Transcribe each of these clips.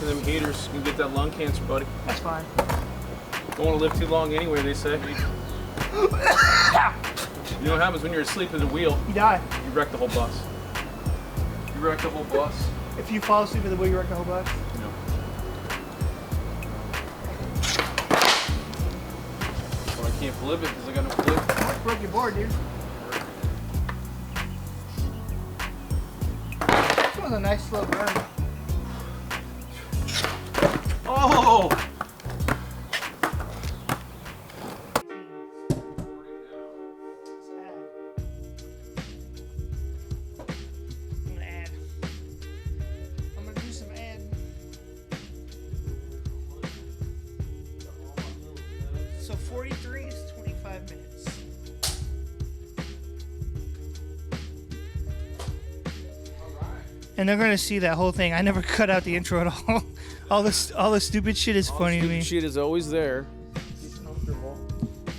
smoking them heaters. You can get that lung cancer, buddy. That's fine. Don't want to live too long anyway, they say. You know what happens when you're asleep at the wheel? You die. You wreck the whole bus. You wreck the whole bus. If you fall asleep at the wheel, you wreck the whole bus? No. Well, I can't flip it because I got no flip. I broke your board, dude. This was a nice slow burn. Oh! So 43 is 25 minutes. And they're gonna see that whole thing. I never cut out the intro at all. all the stupid shit is funny to me. Shit is always there.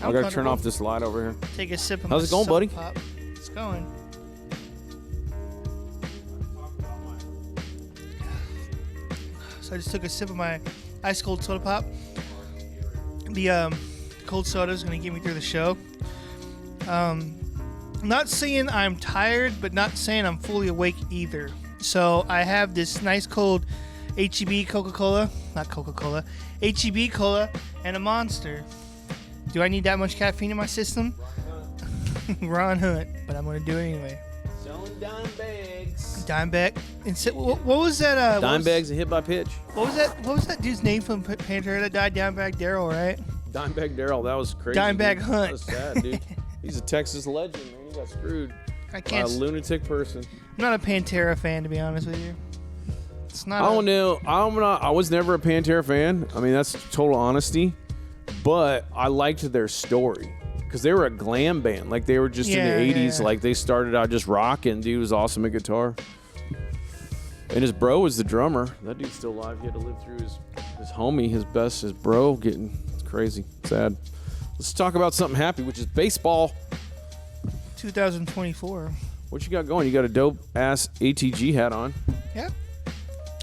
I gotta turn off this light over here. Take a sip of How's it going, buddy? Pop. It's going. So I just took a sip of my ice cold soda pop. The cold soda is gonna get me through the show. I'm not saying I'm tired, but not saying I'm fully awake either. So I have this nice cold HEB Coca-Cola, not Coca-Cola, HEB Cola, and a Monster. Do I need that much caffeine in my system? Ron Hunt, but I'm gonna do it anyway. Selling dime bags. Dime bag. And so, what was that? Dime bags and hit by pitch. What was that? What was that dude's name from Pantera that died? Dimebag Darrell, right? Dimebag Darrell, that was crazy. Dimebag Hunt. That was sad, dude. He's a Texas legend, man. He got screwed I by can't. a lunatic person. I'm not a Pantera fan, to be honest with you. It's not. I don't know. I was never a Pantera fan. I mean, that's total honesty. But I liked their story because they were a glam band. Like they were just in the '80s. Like they started out just rocking. Dude was awesome at guitar. And his bro was the drummer. That dude's still alive. He had to live through his homie, his bro getting. It's crazy, sad. Let's talk about something happy, which is baseball. 2024. What you got going? You got a dope ass ATG hat on. Yeah.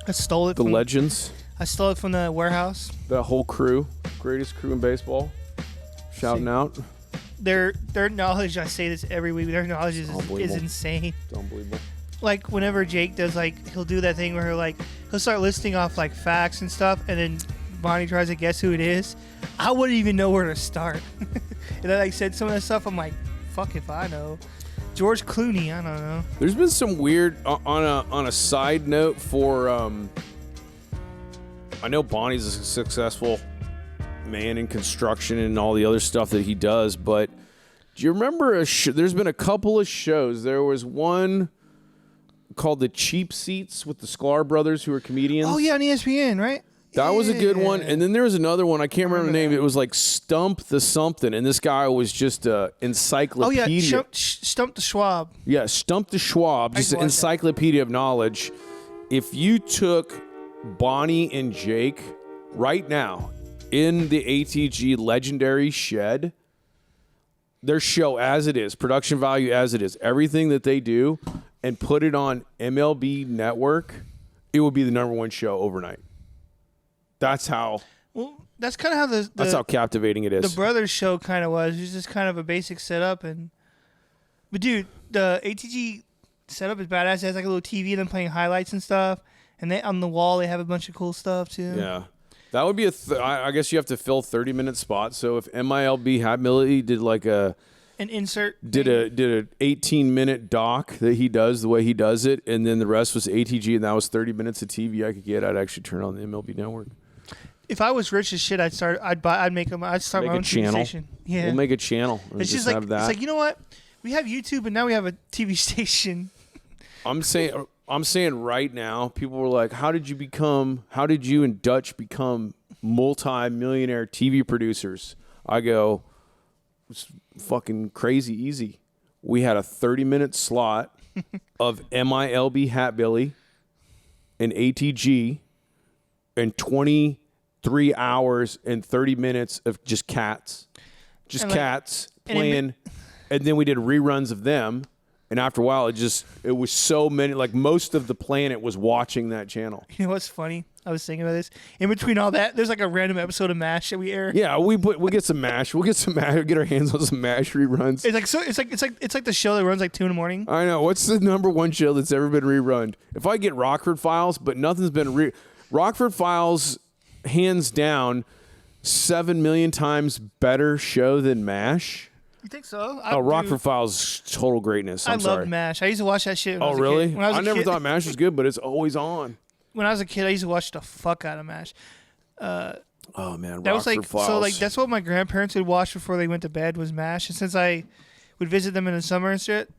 I stole it. The Legends. I stole it from the warehouse. That whole crew, greatest crew in baseball. Shouting out. Their knowledge. I say this every week. Their knowledge is insane. It's unbelievable. Like whenever Jake does, like he'll do that thing where he'll start listing off like facts and stuff, and then Bonnie tries to guess who it is. I wouldn't even know where to start. And I said some of that stuff. I'm like, fuck if I know. George Clooney, I don't know. There's been some weird on a side note for I know Bonnie's a successful man in construction and all the other stuff that he does, but do you remember there's been a couple of shows. There was one called The Cheap Seats with the Sklar brothers who are comedians. Oh yeah, on ESPN, right? That was a good one. And then there was another one. I can't remember the name. It was like Stump the Something. And this guy was just an encyclopedia. Oh, yeah. Stump the Schwab. Yeah, Stump the Schwab. Just an encyclopedia of knowledge. If you took Bonnie and Jake right now in the ATG legendary shed, their show as it is, production value as it is, everything that they do, and put it on MLB Network, it would be the #1 show overnight. That's how. Well, that's kind of how that's how captivating it is. The Brothers show kind of was. It was just kind of a basic setup, but dude, the ATG setup is badass. It has like a little TV, them playing highlights and stuff, and on the wall they have a bunch of cool stuff too. Yeah, that would be I guess you have to fill 30-minute spots. So if MILB Hability did like an insert, did a 18-minute doc that he does the way he does it, and then the rest was ATG, and that was 30 minutes of TV I could get, I'd actually turn on the MLB Network. If I was rich as shit, I'd start my own TV station. Yeah, we'll make a channel. It's just like it's like, you know what? We have YouTube, and now we have a TV station. I'm saying right now, people were like, how did you and Dutch become multi-millionaire TV producers? I go, it's fucking crazy easy. We had a 30-minute slot of MILB Hatbilly and ATG and 23 hours and 30 minutes of just cats. Cats playing. And then we did reruns of them. And after a while, it was so many, like most of the planet was watching that channel. You know what's funny? I was thinking about this. In between all that, there's like a random episode of MASH that we air. Yeah, we'll get some MASH. We'll get some MASH. We'll get our hands on some MASH reruns. It's like the show that runs like 2 a.m. I know. What's the number one show that's ever been rerun? If I get Rockford Files, but nothing's been Rockford Files, hands down, 7 million times better show than MASH. You think so? Rockford Files, total greatness. I love MASH. I used to watch that shit. When I was really? A kid. When I never thought MASH was good, but it's always on. When I was a kid, I used to watch the fuck out of MASH. Oh man, that Rockford was like Files. so like that's what my grandparents would watch before they went to bed was MASH, and since I would visit them in the summer and shit.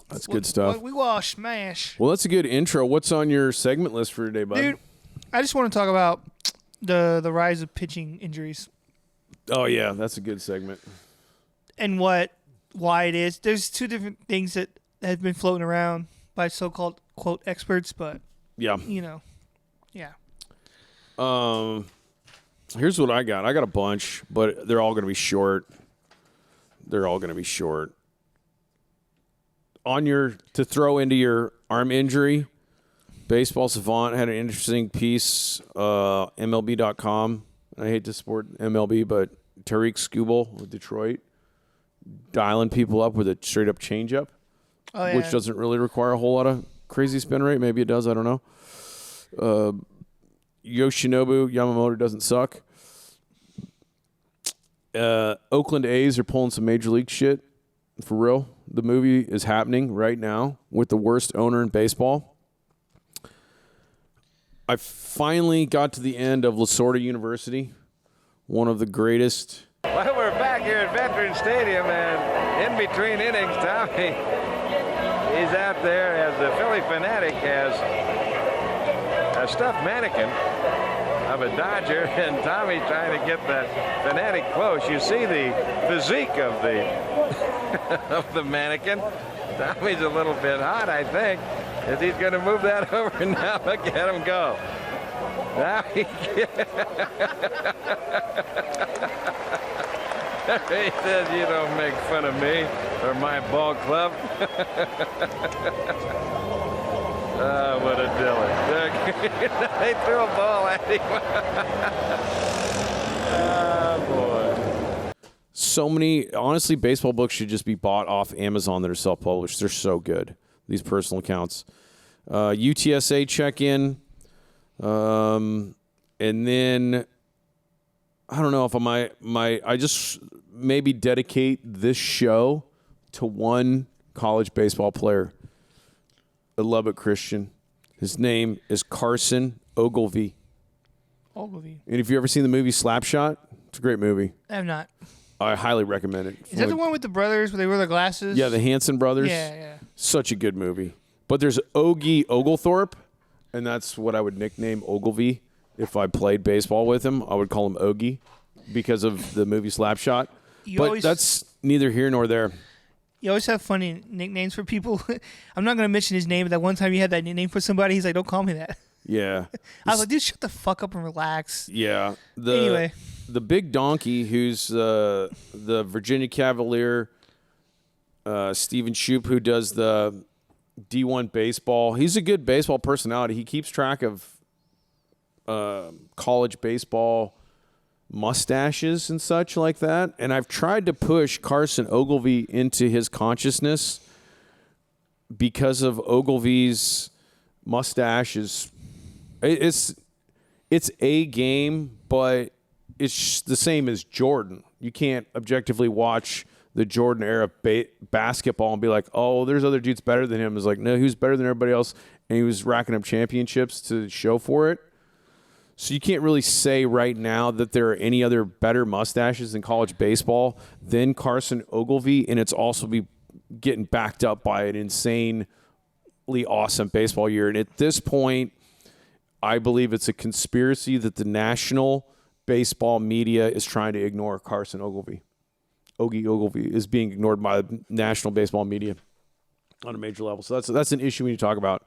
That's good stuff. We watch MASH. Well, that's a good intro. What's on your segment list for today, bud? Dude, I just want to talk about the rise of pitching injuries. Oh yeah, that's a good segment. And why it is. There's 2 different things that have been floating around by so-called quote experts, but yeah, yeah. Here's what I got. I got a bunch, but they're all going to be short. To throw into your arm injury, Baseball Savant had an interesting piece, MLB.com. I hate to support MLB, but Tariq Skubal with Detroit dialing people up with a straight-up changeup, which doesn't really require a whole lot of crazy spin rate. Maybe it does. I don't know. Yoshinobu Yamamoto doesn't suck. Oakland A's are pulling some major league shit. For real. The movie is happening right now with the worst owner in baseball. I finally got to the end of Lasorda University, one of the greatest. Well, we're back here at Veterans Stadium, and in between innings, Tommy, he's out there as the Philly Phanatic has a stuffed mannequin of a Dodger, and Tommy's trying to get that Phanatic close. You see the physique of the of the mannequin. Tommy's a little bit hot, I think, as he's going to move that over. Now look at him go. Now he he says, "You don't make fun of me or my ball club." Oh, what a dilly. They threw a ball at him. Oh, boy. So many, honestly, baseball books should just be bought off Amazon that are self-published. They're so good, these personal accounts. UTSA check-in. And then, I don't know if I just maybe dedicate this show to one college baseball player. A Lubbock Christian. His name is Carson Ogilvie. Ogilvie. And if you've ever seen the movie Slapshot, it's a great movie. I have not. I highly recommend it. Is that the one with the brothers where they wear the glasses? Yeah, the Hanson brothers. Yeah. Such a good movie. But there's Ogie Oglethorpe, and that's what I would nickname Ogilvie. If I played baseball with him, I would call him Ogie because of the movie Slapshot. That's neither here nor there. You always have funny nicknames for people. I'm not going to mention his name, but that one time you had that nickname for somebody, he's like, don't call me that. Yeah. I was like, dude, shut the fuck up and relax. Yeah. Anyway. The big donkey who's the Virginia Cavalier, Stephen Shoup, who does the D1 baseball. He's a good baseball personality. He keeps track of college baseball mustaches and such like that. And I've tried to push Carson Ogilvie into his consciousness because of Ogilvie's mustache it's a game, but it's the same as Jordan. You can't objectively watch the Jordan era basketball and be like, oh, there's other dudes better than him. It's like, no, he was better than everybody else, and he was racking up championships to show for it. So you can't really say right now that there are any other better mustaches in college baseball than Carson Ogilvie, and it's also getting backed up by an insanely awesome baseball year. And at this point, I believe it's a conspiracy that the national baseball media is trying to ignore Carson Ogilvie. Ogie Ogilvie is being ignored by the national baseball media on a major level. So that's an issue we need to talk about.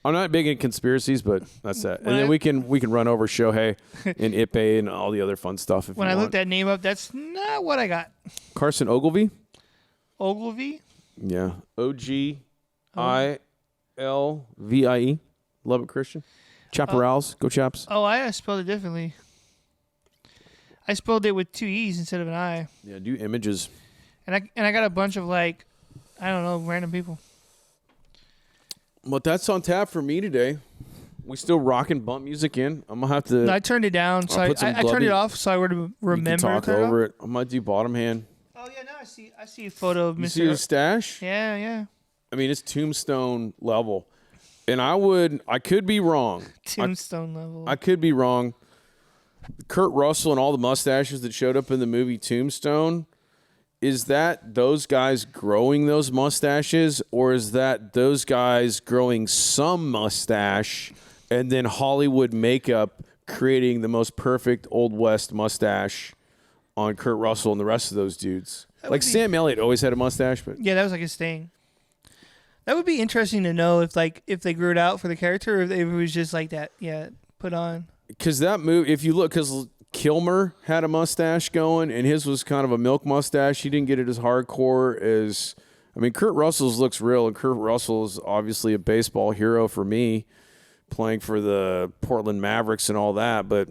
I'm not big in conspiracies, but that's that. And then we can run over Shohei and Ippei and all the other fun stuff. When I looked that name up, that's not what I got. Carson Ogilvie? Ogilvie? Yeah. Oglvie. Lubbock Christian. Chaparrals. Go Chaps. Oh, I spelled it differently. I spelled it with 2 E's instead of an I. Yeah, do images. And I got a bunch of I don't know, random people. But that's on tap for me today. We still rocking bump music in. I'm gonna have to. No, I turned it down, so I turned it off so I would remember. You can talk over it. I might do bottom hand. Oh yeah, now I see a photo of Mr. You see his stash? Yeah. I mean, it's tombstone level, and I could be wrong. Tombstone level. I could be wrong. Kurt Russell and all the mustaches that showed up in the movie Tombstone. Is that those guys growing those mustaches, or is that those guys growing some mustache and then Hollywood makeup creating the most perfect Old West mustache on Kurt Russell and the rest of those dudes? Like Sam Elliott always had a mustache, but yeah, that was like his thing. That would be interesting to know if they grew it out for the character, or if it was just like that. Yeah, put on. Because that movie, if you look, because Kilmer had a mustache going, and his was kind of a milk mustache. He didn't get it as hardcore as, I mean, Kurt Russell's looks real, and Kurt Russell is obviously a baseball hero for me, playing for the Portland Mavericks and all that. But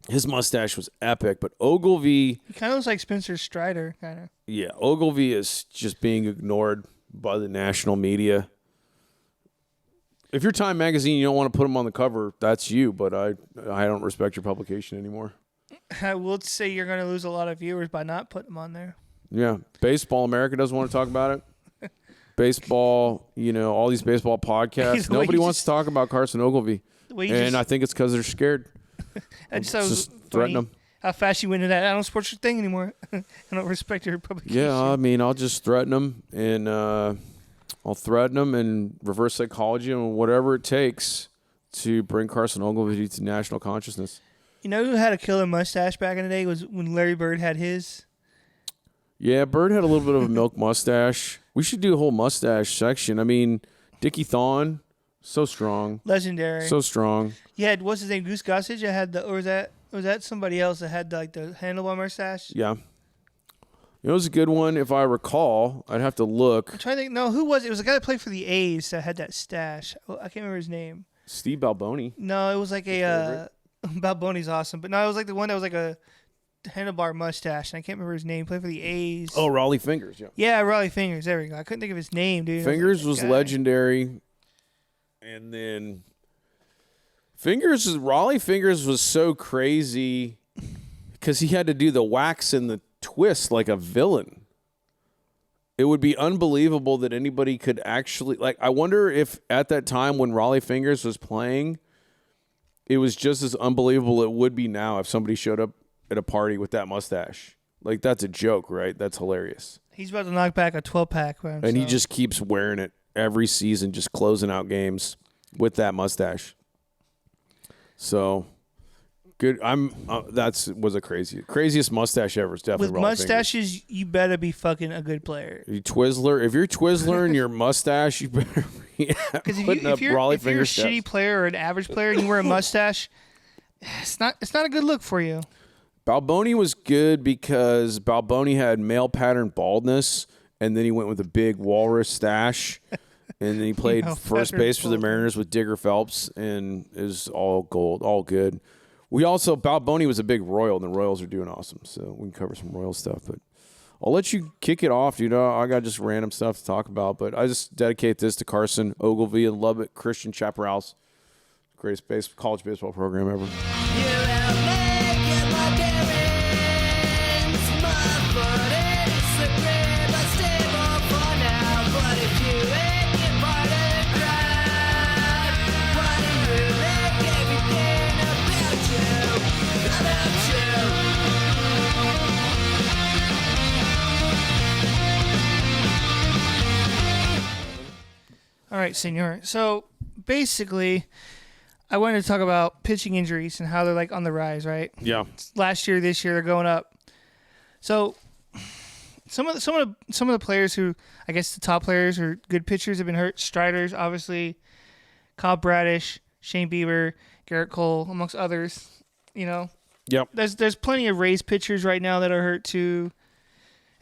his mustache was epic. But Ogilvie, he kind of looks like Spencer Strider, kind of. Yeah, Ogilvie is just being ignored by the national media. If you're Time Magazine, you don't want to put him on the cover, that's you, but I don't respect your publication anymore. I will say you're going to lose a lot of viewers by not putting him on there. Yeah. Baseball America doesn't want to talk about it. Baseball, all these baseball podcasts. Nobody wants to talk about Carson Ogilvie. And I think it's because they're scared. I just threaten them. How fast you went into that. I don't support your thing anymore. I don't respect your publication. Yeah, I mean, I'll just threaten them, and I'll threaten them and reverse psychology and whatever it takes to bring Carson Ogilvie to national consciousness. You know who had a killer mustache back in the day was when Larry Bird had his? Yeah, Bird had a little bit of a milk mustache. We should do a whole mustache section. I mean, Dickie Thon, so strong. Legendary. So strong. Yeah, what's his name? Goose Gossage? Or was that somebody else that had the handlebar mustache? Yeah. It was a good one, if I recall. I'd have to look. I'm trying to think. No, who was it? It was a guy that played for the A's that had that stash. I can't remember his name. Steve Balboni. No, it was like Balboni's awesome. But no, it was like the one that was like a handlebar mustache, and I can't remember his name. He played for the A's. Oh, Raleigh Fingers, yeah. Yeah, Raleigh Fingers. There we go. I couldn't think of his name, dude. Fingers was legendary. And then Raleigh Fingers was so crazy because he had to do the wax and the twist like a villain. It would be unbelievable that anybody could actually, I wonder if at that time when Raleigh Fingers was playing, it was just as unbelievable it would be now if somebody showed up at a party with that mustache. Like, that's a joke, right? That's hilarious. He's about to knock back a 12-pack by himself. And he just keeps wearing it every season, just closing out games with that mustache. So good. Was a craziest mustache ever. It's definitely with Raleigh mustaches. Fingers. You better be fucking a good player. If you're Twizzler and your mustache, you better be because if you're a shitty player or an average player and you wear a mustache, it's not a good look for you. Balboni was good because Balboni had male pattern baldness, and then he went with a big walrus stash. And then he played first base for the Mariners with Digger Phelps, and it was all gold, all good. Balboni was a big Royal, and the Royals are doing awesome, so we can cover some Royal stuff. But I'll let you kick it off, dude. I got just random stuff to talk about, but I just dedicate this to Carson Ogilvie and Lubbock Christian Chaparrals, greatest college baseball program ever. All right, senor. So basically, I wanted to talk about pitching injuries and how they're on the rise, right? Yeah. Last year, this year, they're going up. So some of the players who, I guess the top players or good pitchers have been hurt. Striders, obviously, Kyle Bradish, Shane Bieber, Garrett Cole, amongst others. Yep. There's plenty of Rays pitchers right now that are hurt too,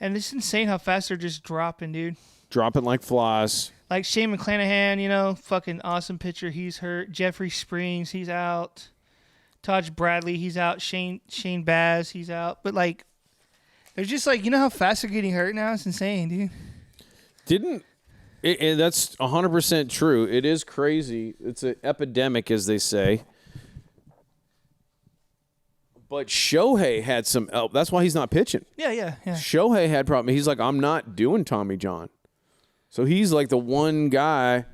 and it's insane how fast they're just dropping, dude. Dropping like flies. Like Shane McClanahan, fucking awesome pitcher. He's hurt. Jeffrey Springs, he's out. Taj Bradley, he's out. Shane Baz, he's out. But like, they're just like, how fast they're getting hurt now? It's insane, dude. That's 100% true. It is crazy. It's an epidemic, as they say. But Shohei had some. That's why he's not pitching. Yeah. Shohei had problem. He's like, I'm not doing Tommy John. So he's like the one guy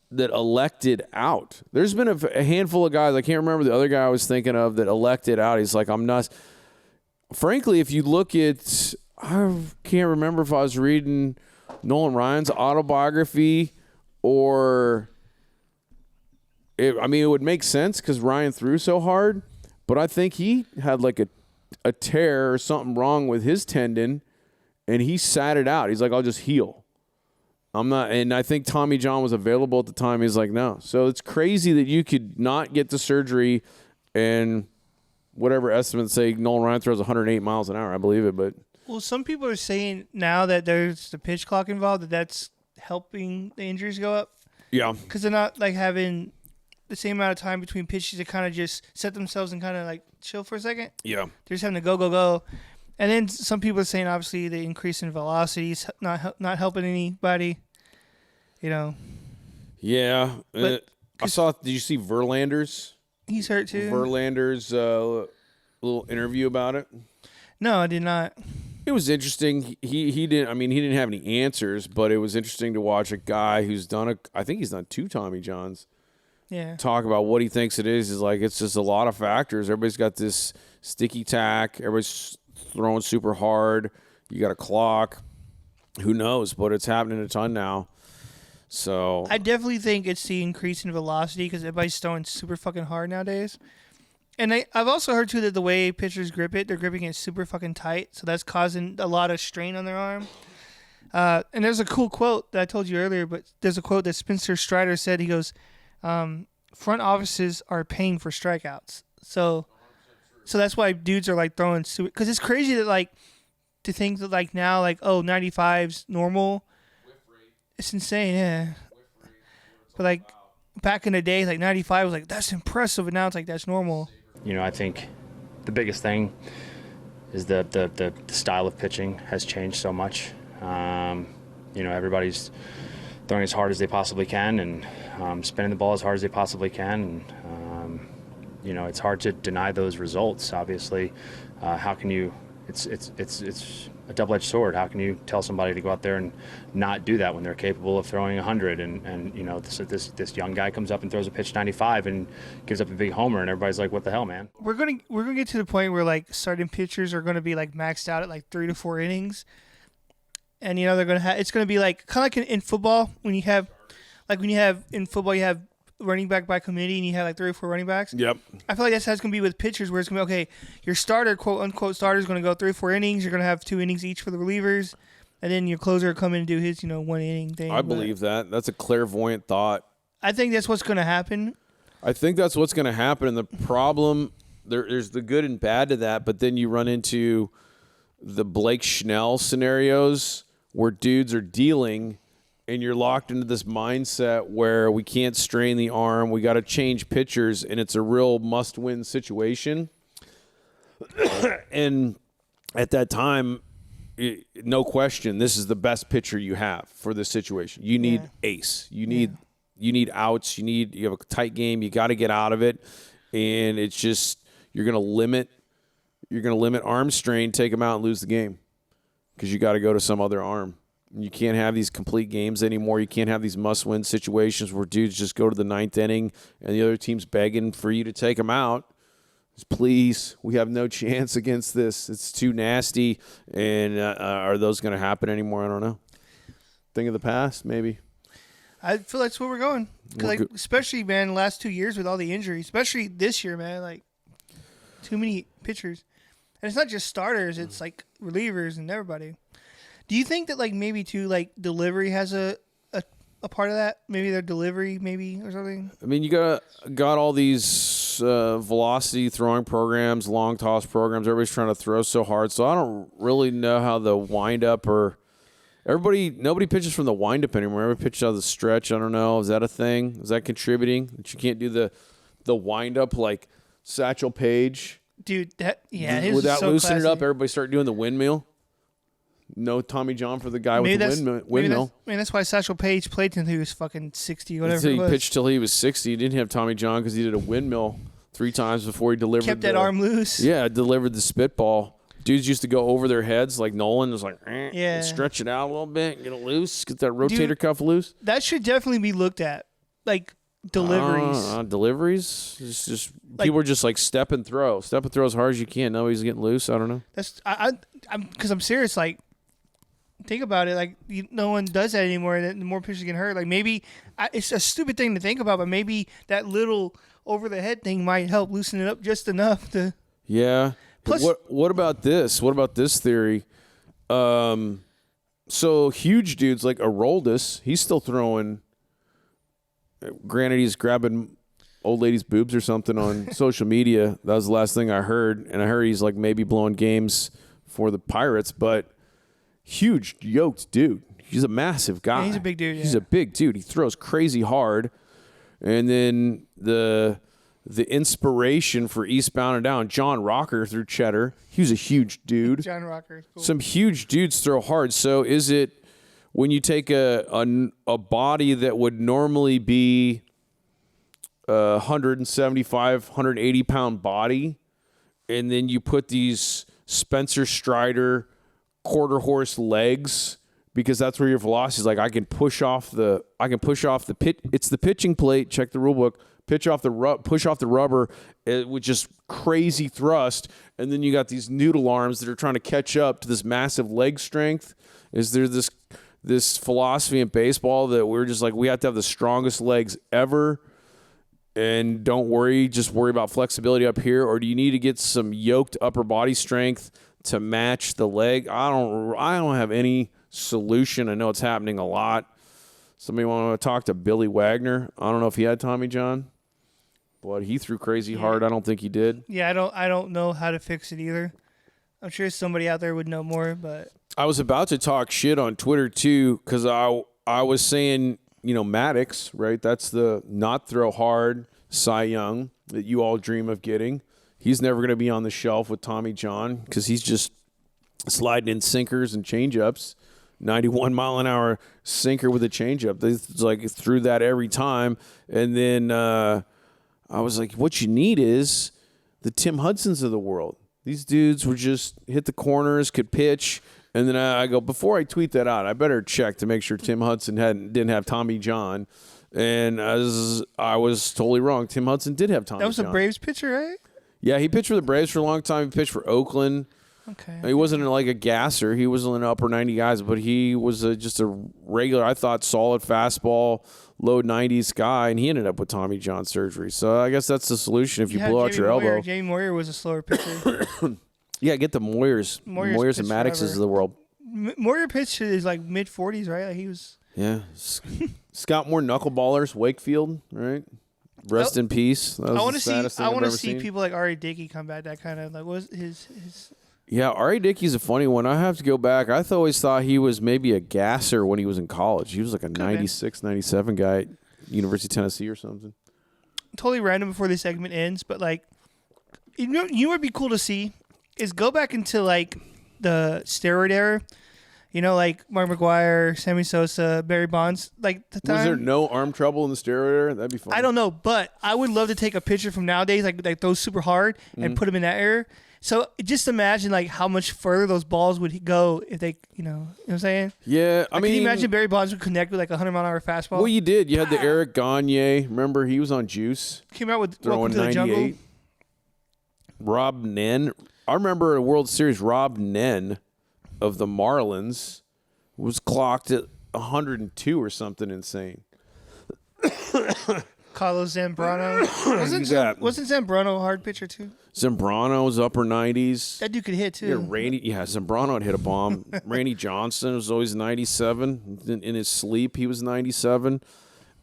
that elected out. There's been a handful of guys. I can't remember the other guy I was thinking of that elected out. He's like, I'm not. Frankly, if you look at, I can't remember if I was reading Nolan Ryan's autobiography or, it would make sense because Ryan threw so hard. But I think he had like a tear or something wrong with his tendon, and he sat it out. He's like, I'll just heal. I'm not, and I think Tommy John was available at the time. He's like, no. So it's crazy that you could not get the surgery, and whatever estimates say Nolan Ryan throws 108 miles an hour. I believe it, but well, some people are saying now that there's the pitch clock involved that's helping the injuries go up. Yeah, because they're not like having the same amount of time between pitches to kind of just set themselves and kind of like chill for a second. Yeah, they're just having to go. And then some people are saying obviously the increase in velocity is not helping anybody. Yeah. But I saw. Did you see Verlander's? He's hurt too. Verlander's little interview about it. No, I did not. It was interesting. He didn't. I mean, he didn't have any answers, but it was interesting to watch a guy who's done I think he's done 2 Tommy Johns. Yeah. Talk about what he thinks it is. Is like it's just a lot of factors. Everybody's got this sticky tack. Everybody's throwing super hard. You got a clock. Who knows? But it's happening a ton now. So I definitely think it's the increase in velocity because everybody's throwing super fucking hard nowadays. And I've also heard too that the way pitchers grip it, they're gripping it super fucking tight, so that's causing a lot of strain on their arm. And there's a cool quote that I told you earlier, but there's a quote that Spencer Strider said. He goes, "Front offices are paying for strikeouts." So that's why dudes are like throwing super. Because it's crazy that like to think that like now like 95's normal. It's insane, yeah. But like back in the day, like 95 was like that's impressive, and now it's like that's normal. I think the biggest thing is the style of pitching has changed so much. Everybody's throwing as hard as they possibly can and spinning the ball as hard as they possibly can. And it's hard to deny those results. Obviously, how can you? It's a double-edged sword. How can you tell somebody to go out there and not do that when they're capable of throwing 100? And this young guy comes up and throws a pitch 95 and gives up a big homer, and everybody's like, "What the hell, man?" We're gonna get to the point where like starting pitchers are gonna be like maxed out at like 3 to 4 innings, and they're gonna have it's gonna be like kind of like in football when you have in football you have running back by committee and you have like 3 or 4 running backs. Yep. I feel like that's how it's going to be with pitchers where it's going to be, okay, your starter, quote unquote starter, is going to go 3 or 4 innings. You're going to have 2 innings each for the relievers. And then your closer will come in and do his, 1 inning thing. I believe that. That's a clairvoyant thought. I think that's what's going to happen. I think that's what's going to happen. And the problem, there's the good and bad to that, but then you run into the Blake Schnell scenarios where dudes are dealing and you're locked into this mindset where we can't strain the arm, we got to change pitchers, and it's a real must-win situation. And at that time, no question, this is the best pitcher you have for this situation. You need ace. You need outs. You have a tight game. You got to get out of it, and it's just you're going to limit arm strain, take them out, and lose the game because you got to go to some other arm. You can't have these complete games anymore. You can't have these must-win situations where dudes just go to the 9th inning and the other team's begging for you to take them out. Just, please, we have no chance against this. It's too nasty. And are those going to happen anymore? I don't know. Thing of the past, maybe. I feel that's where we're going. Especially, man, the last 2 years with all the injuries, especially this year, man, like too many pitchers. And it's not just starters. It's like relievers and everybody. Do you think that, like, maybe, too, like, delivery has a part of that? Maybe their delivery, maybe, or something? I mean, you got all these velocity throwing programs, long toss programs. Everybody's trying to throw so hard. So I don't really know how the windup or Nobody pitches from the windup anymore. Everybody pitches out of the stretch. I don't know. Is that a thing? Is that contributing that you can't do the windup like Satchel Paige? Dude, his without is so loosening classy. it up, everybody start doing the windmill. No Tommy John for the guy with the windmill. That's why Satchel Paige played until he was fucking 60, whatever So it he was. pitched till he was 60. He didn't have Tommy John because he did a windmill 3 times before he delivered. Kept that arm loose. Yeah, delivered the spitball. Dudes used to go over their heads like Nolan was like, Yeah. stretch it out a little bit, get it loose, get that rotator cuff loose. That should definitely be looked at. Like deliveries. Deliveries. It's just people are just like step and throw as hard as you can. Nobody's getting loose. I don't know. That's I'm serious. Like, think about it. Like, no one does that anymore. And the more pitchers get hurt. Like, maybe it's a stupid thing to think about, but maybe that little over the head thing might help loosen it up just enough to. Yeah. Plus, what about this? What about this theory? So huge dudes like Aroldis, he's still throwing. Granted, he's grabbing old ladies' boobs or something on social media. That was the last thing I heard, and I heard he's like maybe blowing games for the Pirates. But huge, yoked dude. He's a massive guy. Yeah, he's a big dude. Yeah. He's a big dude. He throws crazy hard, and then the inspiration for Eastbound and Down, John Rocker through Cheddar. He was a huge dude. John Rocker. Cool. Some huge dudes throw hard. So is it when you take a body that would normally be 175, 180 pound body, and then you put these Spencer Strider quarter horse legs, because that's where your velocity is. Like I can push off the pitch. It's the pitching plate. Check the rule book. Push off the rubber with just crazy thrust, and then you got these noodle arms that are trying to catch up to this massive leg strength. Is there this philosophy in baseball that we're just like, we have to have the strongest legs ever, and don't worry, just worry about flexibility up here? Or do you need to get some yoked upper body strength to match the leg? I don't have any solution. I know it's happening a lot. Somebody want to talk to Billy Wagner? I don't know if he had Tommy John, but he threw crazy hard. I don't think he did. Yeah, I don't know how to fix it either. I'm sure somebody out there would know more, but I was about to talk shit on Twitter too, because I was saying, Maddox, right? That's the not throw hard Cy Young that you all dream of getting. He's never going to be on the shelf with Tommy John because he's just sliding in sinkers and changeups. 91 mile an hour sinker with a changeup. It's like threw that every time. And then I was like, what you need is the Tim Hudsons of the world. These dudes were just hit the corners, could pitch. And then I go, before I tweet that out, I better check to make sure Tim Hudson didn't have Tommy John. And I was totally wrong. Tim Hudson did have Tommy John. That was a Braves pitcher, right? Yeah, he pitched for the Braves for a long time. He pitched for Oakland. Okay. He wasn't like a gasser. He wasn't an upper 90 guys, but he was just a regular, I thought, solid fastball, low 90s guy, and he ended up with Tommy John surgery. So I guess that's the solution if you blow out your elbow. Jamie Moyer was a slower pitcher. Yeah, get the Moyers and Maddoxes of the world. Moyer pitched in his like mid-40s, right? Like he was. Yeah. Scout more knuckleballers, Wakefield, right? Rest in peace. That was the saddest thing I've ever seen. People like Ari Dickey come back. That kind of like was his. Yeah, Ari Dickey's a funny one. I have to go back. I always thought he was maybe a gasser when he was in college. He was like a 96, 97 guy at University of Tennessee or something. Totally random before this segment ends, but like, you know what would be cool to see is go back into like the steroid era. Like Mark McGwire, Sammy Sosa, Barry Bonds. Like the time. Was there no arm trouble in the steroid era? That'd be fun. I don't know, but I would love to take a picture from nowadays, like those super hard, and put them in that era. So just imagine like how much further those balls would go if they, you know what I'm saying? Yeah, I mean, can you imagine Barry Bonds would connect with like a 100-mile-an-hour fastball? Well, you did. You had the Eric Gagne. Remember, he was on juice. Came out with throwing Welcome to the Jungle. 98. Rob Nen. I remember a World Series. Rob Nen of the Marlins was clocked at 102 or something insane. Carlos Zambrano. Wasn't Zambrano a hard pitcher too? Zambrano's upper 90s. That dude could hit too. Zambrano had hit a bomb. Randy Johnson was always 97. In his sleep, he was 97.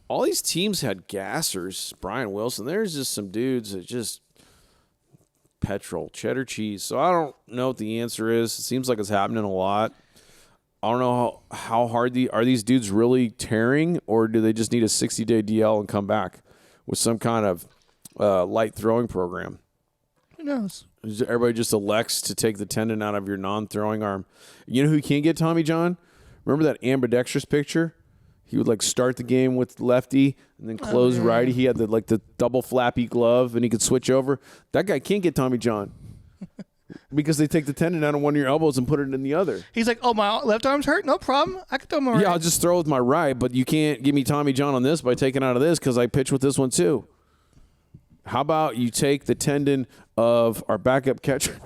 All these teams had gassers. Brian Wilson. There's just some dudes that just petrol, cheddar cheese. So I don't know what the answer is. It seems like it's happening a lot. I don't know how hard are these dudes really tearing, or do they just need a 60-day DL and come back with some kind of light throwing program? Who knows? Everybody just elects to take the tendon out of your non-throwing arm. You know who can't get Tommy John? Remember that ambidextrous picture? He would like start the game with lefty and then close righty. He had the double flappy glove and he could switch over. That guy can't get Tommy John because they take the tendon out of one of your elbows and put it in the other. He's like, oh, my left arm's hurt? No problem. I can throw my right. Yeah, I'll just throw with my right, but you can't give me Tommy John on this by taking out of this because I pitch with this one too. How about you take the tendon of our backup catcher,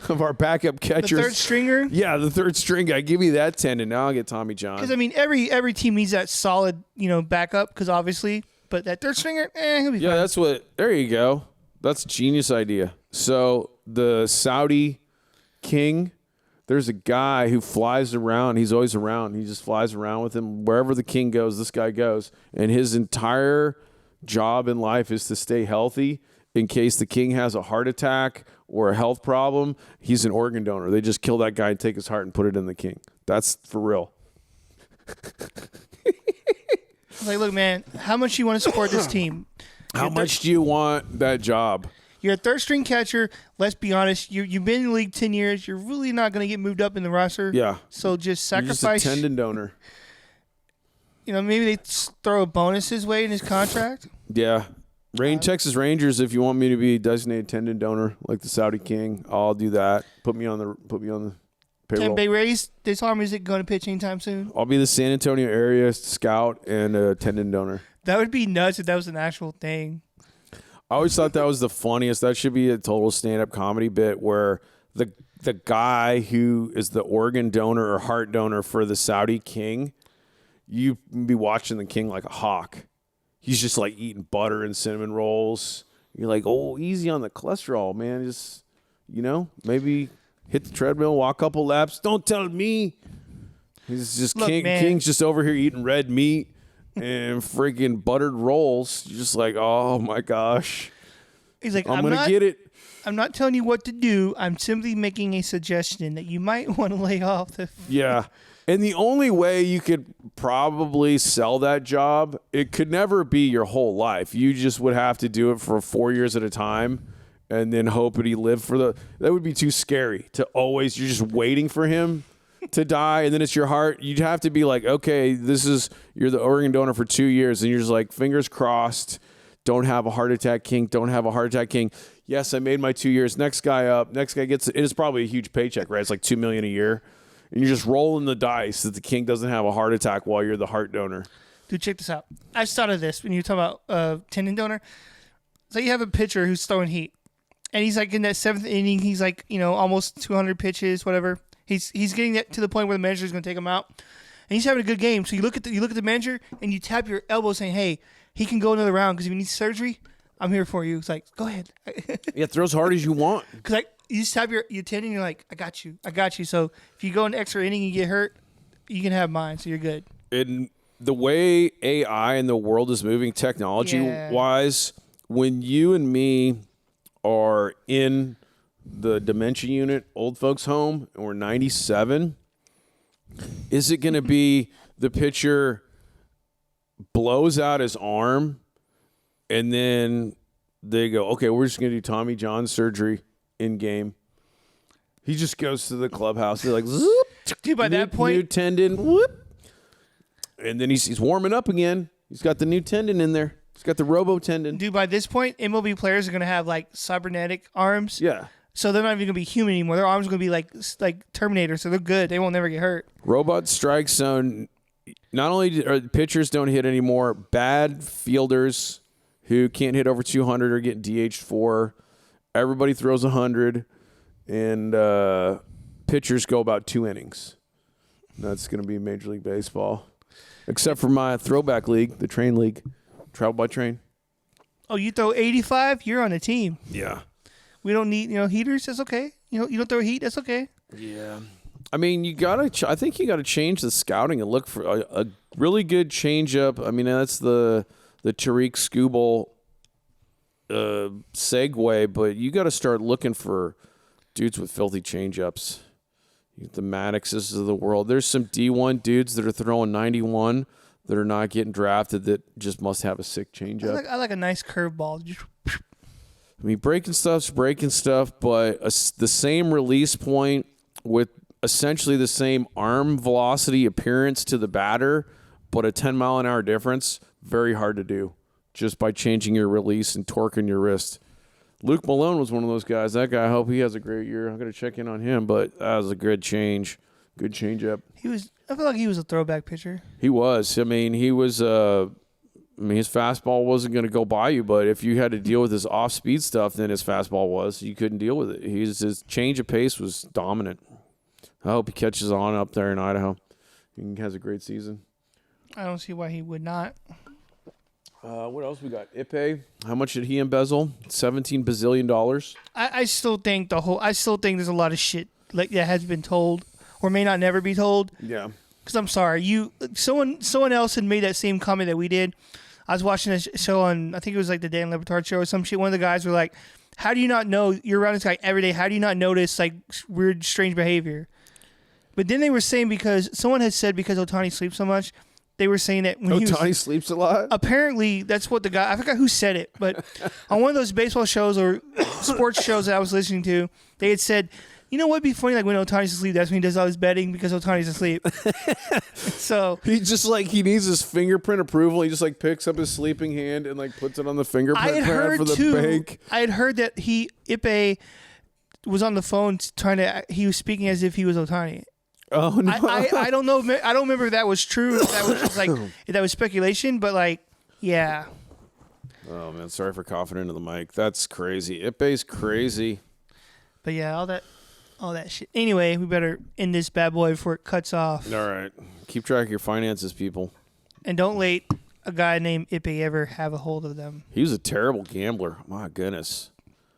The third stringer? Yeah, the third string guy. Give me that tendon. Now I'll get Tommy John. Because, I mean, every team needs that solid, backup because obviously. But that third stringer, he'll be fine. There you go. That's a genius idea. So the Saudi king, there's a guy who flies around. He's always around. He just flies around with him. Wherever the king goes, this guy goes. And his entire job in life is to stay healthy in case the king has a heart attack or a health problem. He's an organ donor. They just kill that guy and take his heart and put it in the king. That's for real. Like, look, man, how much do you want to support this team? How much do you want that job? You're a third string catcher. Let's be honest. You've been in the league 10 years. You're really not going to get moved up in the roster. Yeah. So just sacrifice. You're just a tendon donor. Maybe they throw a bonus his way in his contract. Yeah. Texas Rangers, if you want me to be a designated tendon donor like the Saudi king, I'll do that. Put me on the payroll. Tampa Bay Rays, this arm isn't going to pitch anytime soon. I'll be the San Antonio area scout and a tendon donor. That would be nuts if that was an actual thing. I always thought that was the funniest. That should be a total stand-up comedy bit where the guy who is the organ donor or heart donor for the Saudi king, you be watching the king like a hawk. He's just like eating butter and cinnamon rolls. You're like, oh, easy on the cholesterol, man. Just, maybe hit the treadmill, walk a couple laps. Don't tell me. He's just King's just over here eating red meat and freaking buttered rolls. You're just like, oh my gosh. He's like, I'm gonna get it. I'm not telling you what to do. I'm simply making a suggestion that you might want to lay off the. Yeah. And the only way you could probably sell that job, it could never be your whole life. You just would have to do it for 4 years at a time and then hope that he lived that would be too scary to always, you're just waiting for him to die and then it's your heart. You'd have to be like, okay, you're the organ donor for 2 years and you're just like, fingers crossed, don't have a heart attack, king, don't have a heart attack, king. Yes, I made my 2 years. Next guy up, next guy gets it. It is probably a huge paycheck, right? It's like $2 million a year. And you're just rolling the dice that the king doesn't have a heart attack while you're the heart donor. Dude, check this out. I just thought of this when you talk about tendon donor. So you have a pitcher who's throwing heat. And he's like in that seventh inning, he's like, almost 200 pitches, whatever. He's getting to the point where the manager's going to take him out. And he's having a good game. So you look at the manager and you tap your elbow saying, hey, he can go another round because if he needs surgery, I'm here for you. It's like, go ahead. Yeah, throw as hard as you want. Because you just have your tendon and you're like, I got you. So if you go an extra inning and you get hurt, you can have mine. So you're good. And the way AI and the world is moving technology-wise, when you and me are in the dementia unit, old folks home, and we're 97, is it going to be the pitcher blows out his arm and then they go, okay, we're just going to do Tommy John surgery in game? He just goes to the clubhouse. They're like, zoop, dude, by that point, new tendon, whoop. And then he's warming up again. He's got the new tendon in there. He's got the robo tendon. Dude, by this point, MLB players are going to have like cybernetic arms. Yeah. So they're not even going to be human anymore. Their arms are going to be like Terminator, so they're good. They won't never get hurt. Robot strike zone. Not only are pitchers don't hit anymore, bad fielders who can't hit over 200 are getting DH'd for. Everybody throws 100, and pitchers go about 2 innings. That's going to be Major League Baseball. Except for my throwback league, the train league, travel by train. Oh, you throw 85, you're on a team. Yeah. We don't need, heaters. That's okay. You don't throw heat. That's okay. Yeah. I mean, I think you got to change the scouting and look for a really good changeup. I mean, that's the Tariq Skubal segue, but you got to start looking for dudes with filthy changeups. The Maddoxes of the world. There's some D1 dudes that are throwing 91 that are not getting drafted that just must have a sick changeup. I like a nice curveball. I mean, breaking stuff's breaking stuff, but the same release point with essentially the same arm velocity appearance to the batter, but a 10-mile-an-hour difference, very hard to do just by changing your release and torquing your wrist. Luke Malone was one of those guys. That guy, I hope he has a great year. I'm going to check in on him, but that was a good change. Good change-up. I feel like he was a throwback pitcher. He was. I mean, he was his fastball wasn't going to go by you, but if you had to deal with his off-speed stuff, then his fastball was. You couldn't deal with it. His change of pace was dominant. I hope he catches on up there in Idaho. He has a great season. I don't see why he would not. What else we got? Ipe. How much did he embezzle? $17 bazillion. I still think there's a lot of shit like that has been told or may not never be told. Yeah. Because I'm sorry, someone else had made that same comment that we did. I was watching a show on, I think it was like the Dan Le Batard show or some shit. One of the guys were like, "How do you not know you're around this guy every day? How do you not notice like weird, strange behavior?" But then they were saying because someone had said because Ohtani sleeps so much. They were saying that when Ohtani sleeps a lot? Apparently, that's what the guy... I forgot who said it, but on one of those baseball shows or sports shows that I was listening to, they had said, you know what'd be funny? Like when Ohtani's asleep, that's when he does all his betting because Ohtani's asleep. So... He just like, he needs his fingerprint approval. He just like picks up his sleeping hand and like puts it on the fingerprint pad for the bank. I had heard that Ipe was on the phone he was speaking as if he was Ohtani. Oh no! I don't know. I don't remember if that was true. If that was just like if that was speculation. But like, yeah. Oh man, sorry for coughing into the mic. That's crazy. Ipe's crazy. But yeah, all that shit. Anyway, we better end this bad boy before it cuts off. All right, keep track of your finances, people. And don't let a guy named Ipe ever have a hold of them. He was a terrible gambler. My goodness.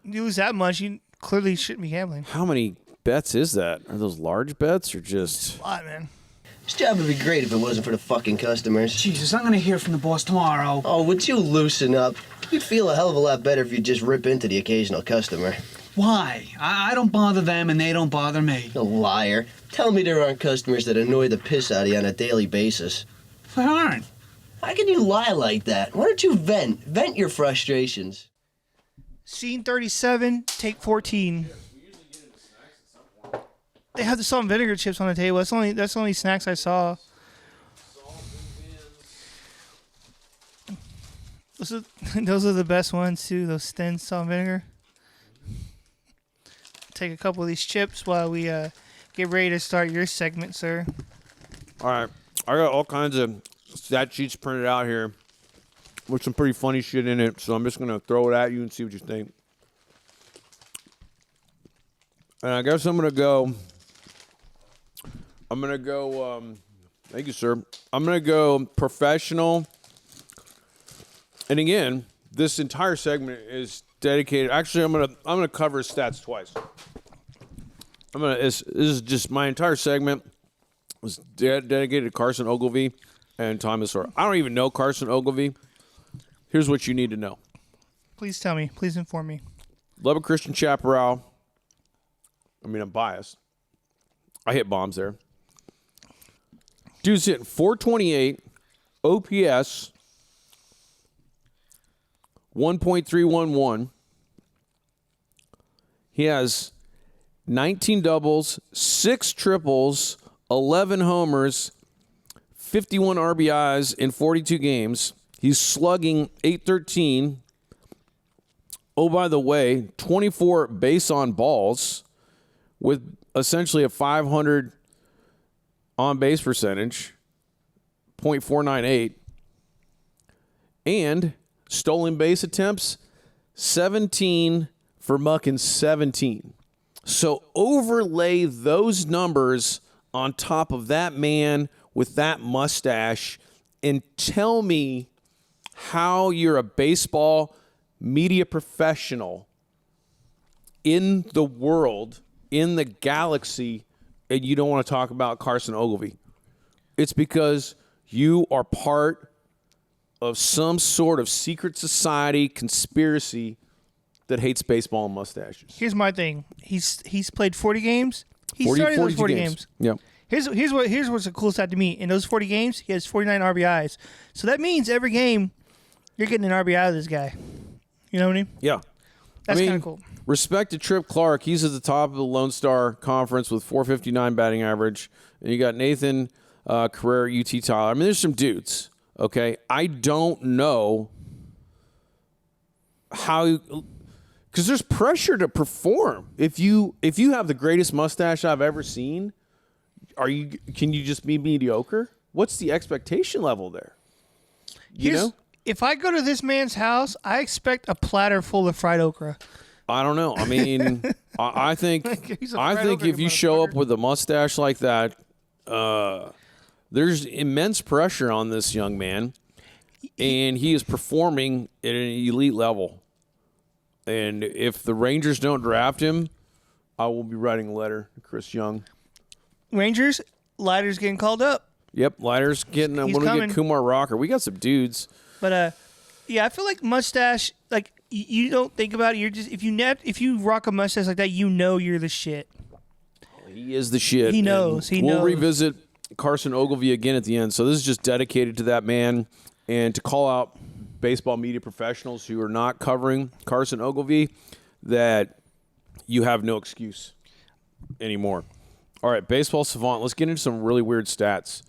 You lose that much, you clearly shouldn't be gambling. How many bets is that? Are those large bets or just... A lot, man. This job would be great if it wasn't for the fucking customers. Jesus, I'm gonna hear from the boss tomorrow. Oh, would you loosen up? You'd feel a hell of a lot better if you just rip into the occasional customer. Why? I don't bother them and they don't bother me. A liar. Tell me there aren't customers that annoy the piss out of you on a daily basis. There aren't. How can you lie like that? Why don't you vent? Vent your frustrations. Scene 37, take 14. They have the salt and vinegar chips on the table. That's the only snacks I saw. Those are the best ones too. Those Sten salt and vinegar. Take a couple of these chips while we get ready to start your segment, sir. All right, I got all kinds of stat sheets printed out here with some pretty funny shit in it. So I'm just gonna throw it at you and see what you think. And I guess I'm gonna go. Thank you, sir. I'm going to go professional. And again, this entire segment is dedicated. Actually, I'm going to cover stats twice. This is just my entire segment was dedicated to Carson Ogilvie and Tommy Lasorda. I don't even know Carson Ogilvie. Here's what you need to know. Please tell me. Please inform me. Lubbock Christian Chaparral. I mean, I'm biased. I hit bombs there. Dude's hitting 428, OPS, 1.311. He has 19 doubles, 6 triples, 11 homers, 51 RBIs in 42 games. He's slugging .813. Oh, by the way, 24 base on balls with essentially a 500 on-base percentage, .498, and stolen base attempts, 17 for Muckin 17. So overlay those numbers on top of that man with that mustache and tell me how you're a baseball media professional in the world, in the galaxy, and you don't want to talk about Carson Ogilvie. It's because you are part of some sort of secret society conspiracy that hates baseball and mustaches. Here's my thing. He's played 40 games. He started those 40 games. Yeah. Here's what's the cool stat to me. In those 40 games, he has 49 RBIs. So that means every game you're getting an RBI out of this guy. You know what I mean? Yeah. That's kind of cool. Respect to Tripp Clark. He's at the top of the Lone Star Conference with 459 batting average. And you got Nathan Carrera, UT Tyler. I mean, there's some dudes. Okay, I don't know how, because there's pressure to perform. If you have the greatest mustache I've ever seen, can you just be mediocre? What's the expectation level there? You know? If I go to this man's house, I expect a platter full of fried okra. I don't know. I mean, I think if you show up with a mustache like that, there's immense pressure on this young man, and he is performing at an elite level. And if the Rangers don't draft him, I will be writing a letter to Chris Young. Rangers, Leiter's getting called up. Yep, Leiter's getting. When we get Kumar Rocker, we got some dudes. But yeah, I feel like mustache. Like you don't think about it. You're just if you rock a mustache like that, you know you're the shit. He is the shit. He knows. We'll revisit Carson Ogilvie again at the end. So this is just dedicated to that man and to call out baseball media professionals who are not covering Carson Ogilvie that you have no excuse anymore. All right, Baseball Savant. Let's get into some really weird stats.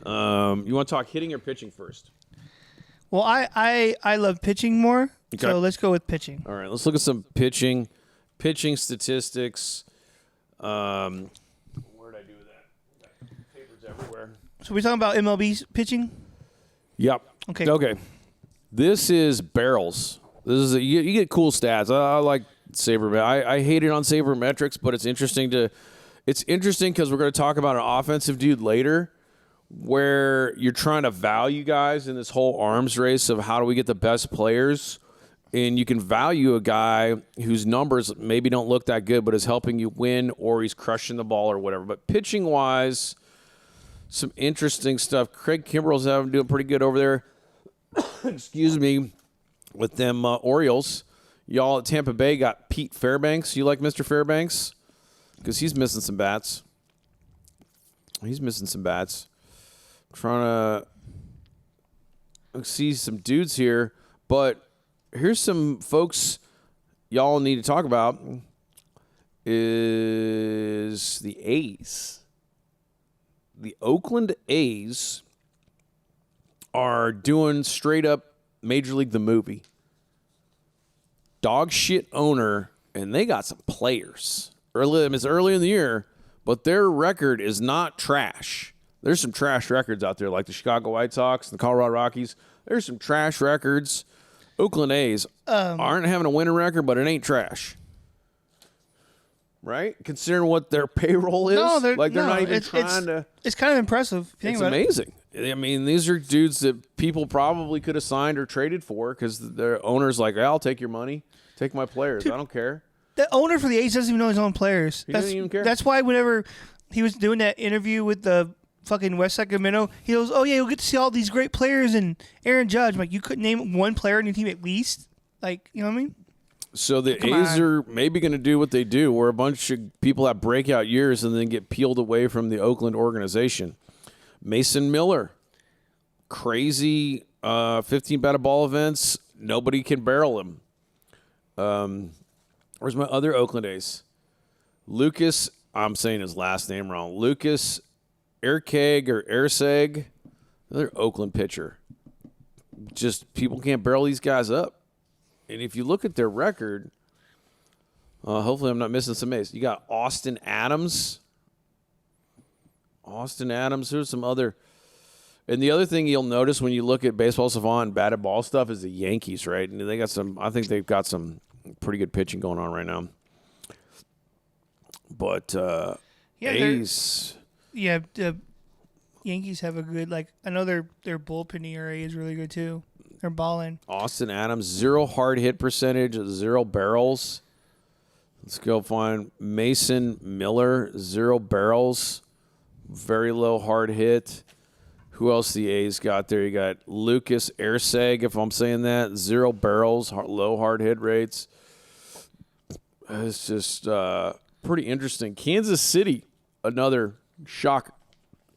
You want to talk hitting or pitching first? Well, I love pitching more, Okay. so let's go with pitching. All right, let's look at some pitching statistics. Where did I do that? Papers everywhere. So we're talking about MLB's pitching? Yep. Okay. This is barrels. This is you get cool stats. I like Saber. I hate it on sabermetrics, but it's interesting because we're going to talk about an offensive dude later, where you're trying to value guys in this whole arms race of how do we get the best players, and you can value a guy whose numbers maybe don't look that good, but is helping you win, or he's crushing the ball or whatever. But pitching wise, some interesting stuff. Craig Kimbrell's doing pretty good over there. Excuse me, with them Orioles. Y'all at Tampa Bay got Pete Fairbanks. You like Mr. Fairbanks? Because he's missing some bats. Trying to see some dudes here, but here's some folks y'all need to talk about. Is the A's. The Oakland A's are doing straight up Major League the movie. Dog shit owner, and they got some players. It's early in the year, but their record is not trash. There's some trash records out there, like the Chicago White Sox and the Colorado Rockies. There's some trash records. Oakland A's aren't having a winning record, but it ain't trash. Right? Considering what their payroll is. No, they're not even trying to. It's kind of impressive. It's amazing. I mean, these are dudes that people probably could have signed or traded for because their owner's like, I'll take your money. Take my players. I don't care. The owner for the A's doesn't even know his own players. He doesn't even care. That's why whenever he was doing that interview with the fucking West Sacramento, he goes, oh, yeah, you'll get to see all these great players and Aaron Judge. I'm like, you couldn't name one player on your team at least? Like, you know what I mean? So the A's are maybe going to do what they do, where a bunch of people have breakout years and then get peeled away from the Oakland organization. Mason Miller, crazy 15 batted ball events. Nobody can barrel him. Where's my other Oakland A's? Lucas, I'm saying his last name wrong. Lucas Erkeg or Erseg, another Oakland pitcher. Just people can't barrel these guys up. And if you look at their record, hopefully I'm not missing some A's. You got Austin Adams. There's some other. And the other thing you'll notice when you look at Baseball Savant and batted ball stuff is the Yankees, right? And they got some. I think they've got some pretty good pitching going on right now. But A's. Yeah, the Yankees have a good, I know their bullpen ERA is really good too. They're balling. Austin Adams, 0 hard hit percentage, 0 barrels. Let's go find Mason Miller, 0 barrels, very low hard hit. Who else the A's got there? You got Lucas Erseg, if I'm saying that, 0 barrels, low hard hit rates. It's just pretty interesting. Kansas City, another shock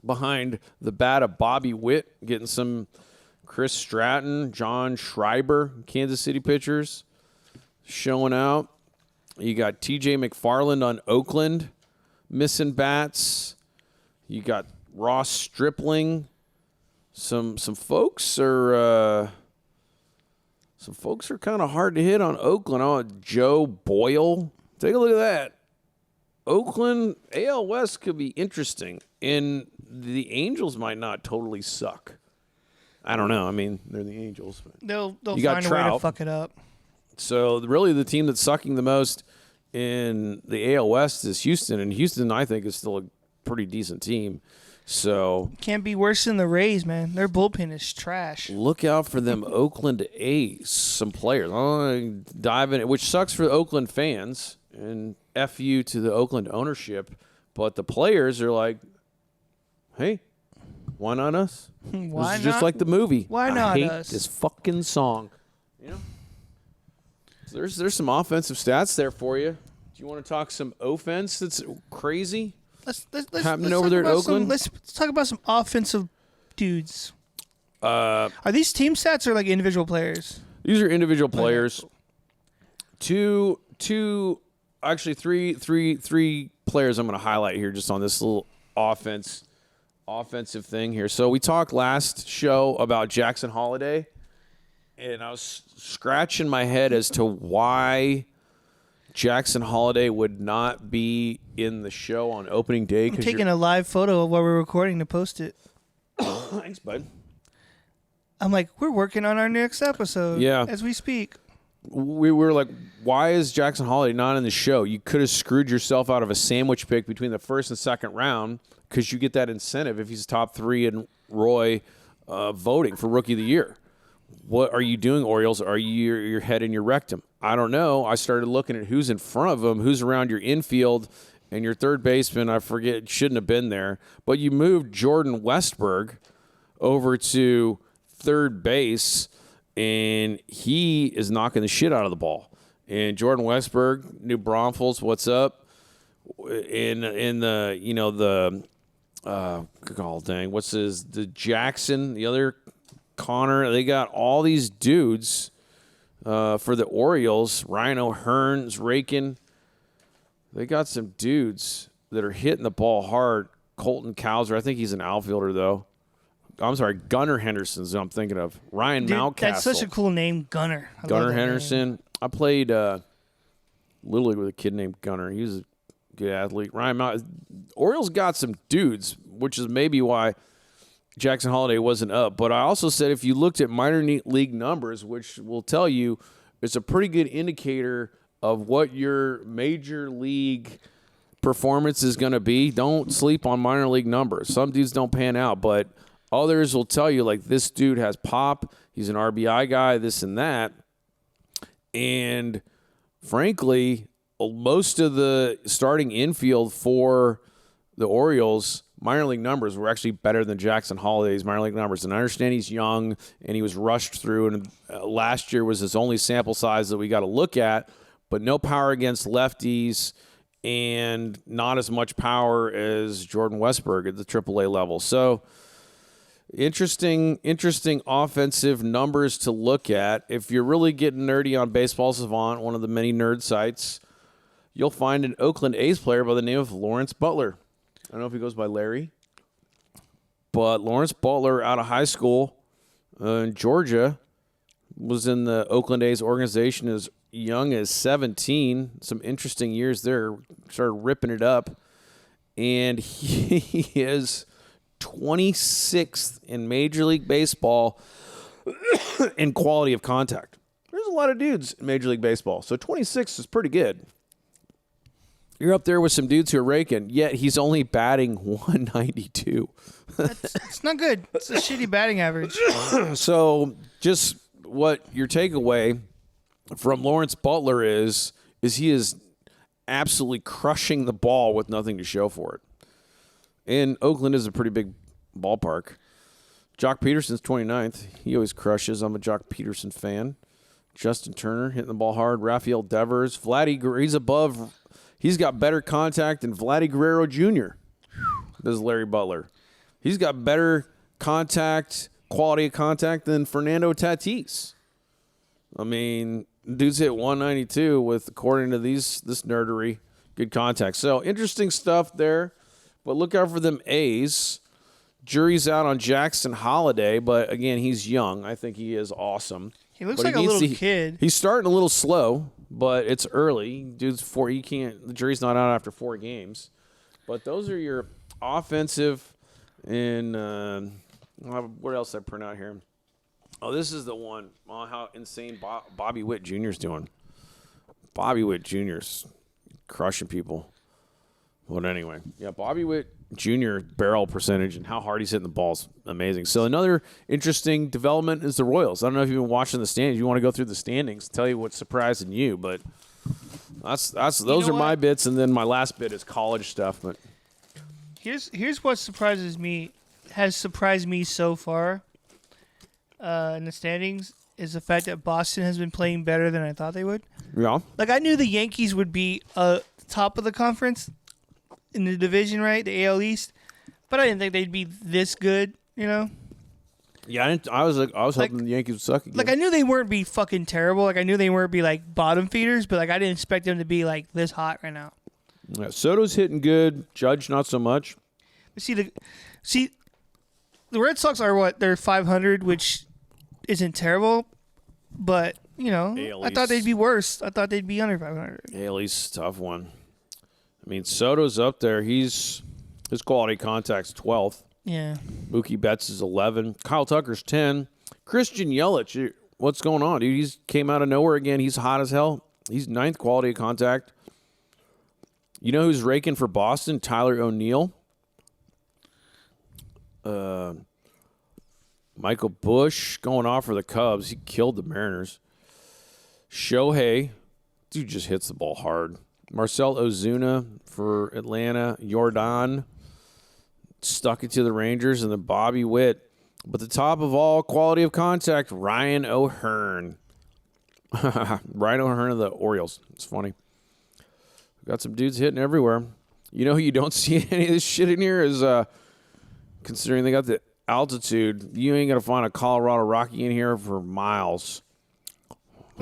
behind the bat of Bobby Witt, getting some Chris Stratton, John Schreiber, Kansas City pitchers showing out. You got T.J. McFarland on Oakland missing bats. You got Ross Stripling. Some folks are kind of hard to hit on Oakland. Oh, Joe Boyle. Take a look at that. Oakland, AL West could be interesting. And the Angels might not totally suck. I don't know. I mean, they're the Angels. But They'll you got find a way to Trout. fuck it up. So really the team that's sucking the most in the AL West is Houston. And Houston, I think, is still a pretty decent team. So Can't be worse than the Rays, man. Their bullpen is trash. look out for them Oakland A, some players. I'll dive in, which sucks for the Oakland fans and F you to the Oakland ownership. But the players are like, hey, why not us? Why This is just not? like the movie. Why I not hate us? this fucking song. You know? So there's some offensive stats there for you. Do you want to talk some offense that's crazy? Let's happening over talk there at about Oakland? Let's talk about some offensive dudes. Are these team stats or like individual players? These are individual players. Actually three players I'm going to highlight here just on this little offensive thing here. So we talked last show about Jackson Holiday, and I was scratching my head as to why Jackson Holiday would not be in the show on opening day. I'm taking a live photo of while we're recording to post it. Thanks, bud. I'm like, we're working on our next episode as we speak. We were like, why is Jackson Holiday not in the show? You could have screwed yourself out of a sandwich pick between the first and second round because you get that incentive if he's top three in Roy voting for Rookie of the Year. What are you doing, Orioles? Are you your head in your rectum? I don't know. I started looking at who's in front of him, who's around your infield, and your third baseman, I forget, shouldn't have been there. But you moved Jordan Westberg over to third base, and he is knocking the shit out of the ball. And Jordan Westberg, New Braunfels, what's up? In the the Jackson, the other Connor, they got all these dudes for the Orioles. Ryan O'Hearn's raking. They got some dudes that are hitting the ball hard. Colton Cowser, I think he's an outfielder, though. I'm sorry, Gunnar Henderson's who I'm thinking of. Ryan Dude, Mountcastle. that's such a cool name, Gunnar. I love Gunnar that name. Henderson. I played Little League with a kid named Gunnar. He was a good athlete. Ryan Mount. Orioles got some dudes, which is maybe why Jackson Holiday wasn't up. But I also said if you looked at minor league numbers, which will tell you it's a pretty good indicator of what your major league performance is going to be. Don't sleep on minor league numbers. Some dudes don't pan out, but others will tell you, like, this dude has pop. He's an RBI guy, this and that. And frankly, most of the starting infield for the Orioles, minor league numbers were actually better than Jackson Holiday's minor league numbers. And I understand he's young and he was rushed through, and last year was his only sample size that we got to look at, but no power against lefties and not as much power as Jordan Westberg at the AAA level. So interesting offensive numbers to look at. If you're really getting nerdy on Baseball Savant, one of the many nerd sites, you'll find an Oakland A's player by the name of Lawrence Butler. I don't know if he goes by Larry, but Lawrence Butler out of high school in Georgia was in the Oakland A's organization as young as 17. Some interesting years there. Started ripping it up. And he is 26th in Major League Baseball in quality of contact. There's a lot of dudes in Major League Baseball, so 26 is pretty good. You're up there with some dudes who are raking, yet he's only batting 192. It's not good. It's a shitty batting average. So just what your takeaway from Lawrence Butler is he is absolutely crushing the ball with nothing to show for it. And Oakland is a pretty big ballpark. Jock Peterson's 29th. He always crushes. I'm a Jock Peterson fan. Justin Turner hitting the ball hard. Rafael Devers. Vladdy, He's got better contact than Vladdy Guerrero Jr. Does Larry Butler. He's got better quality of contact than Fernando Tatis. I mean, dude's hit 192 with, according to this nerdery, good contact. So interesting stuff there. But look out for them A's. Jury's out on Jackson Holiday, but again, he's young. I think he is awesome. He looks like a little kid. He's starting a little slow, but it's early. Dude's he can't. The jury's not out after 4 games. But those are your offensive and what else did I print out here? Oh, this is the one. Oh, how insane Bobby Witt Jr. is doing. Bobby Witt Jr.'s crushing people. But anyway, yeah, Bobby Witt Jr. barrel percentage and how hard he's hitting the ball's amazing. So another interesting development is the Royals. I don't know if you've been watching the standings. You want to go through the standings, tell you what's surprising you, but those are my bits, and then my last bit is college stuff. But here's what has surprised me so far in the standings is the fact that Boston has been playing better than I thought they would. Yeah, like I knew the Yankees would be top of the conference in the division, right? The AL East. But I didn't think they'd be this good, you know? Yeah, I was hoping the Yankees would suck again. Like I knew they weren't be fucking terrible. Like I knew they weren't be like bottom feeders, but like I didn't expect them to be like this hot right now. Yeah, Soto's hitting good. Judge not so much. See the Red Sox are what? They're 500, which isn't terrible, but you know, I thought they'd be worse. I thought they'd be under 500. AL East, tough one. I mean, Soto's up there. His quality contact's 12th. Yeah. Mookie Betts is 11. Kyle Tucker's 10. Christian Yelich, what's going on, dude? He's came out of nowhere again. He's hot as hell. He's 9th quality of contact. You know who's raking for Boston? Tyler O'Neill. Michael Busch going off for the Cubs. He killed the Mariners. Shohei, dude just hits the ball hard. Marcel Ozuna for Atlanta. Jordan stuck it to the Rangers, and then Bobby Witt. But the top of all quality of contact, Ryan O'Hearn. Ryan O'Hearn of the Orioles. It's funny. Got some dudes hitting everywhere. You know who you don't see any of this shit in here is, considering they got the altitude, you ain't going to find a Colorado Rocky in here for miles.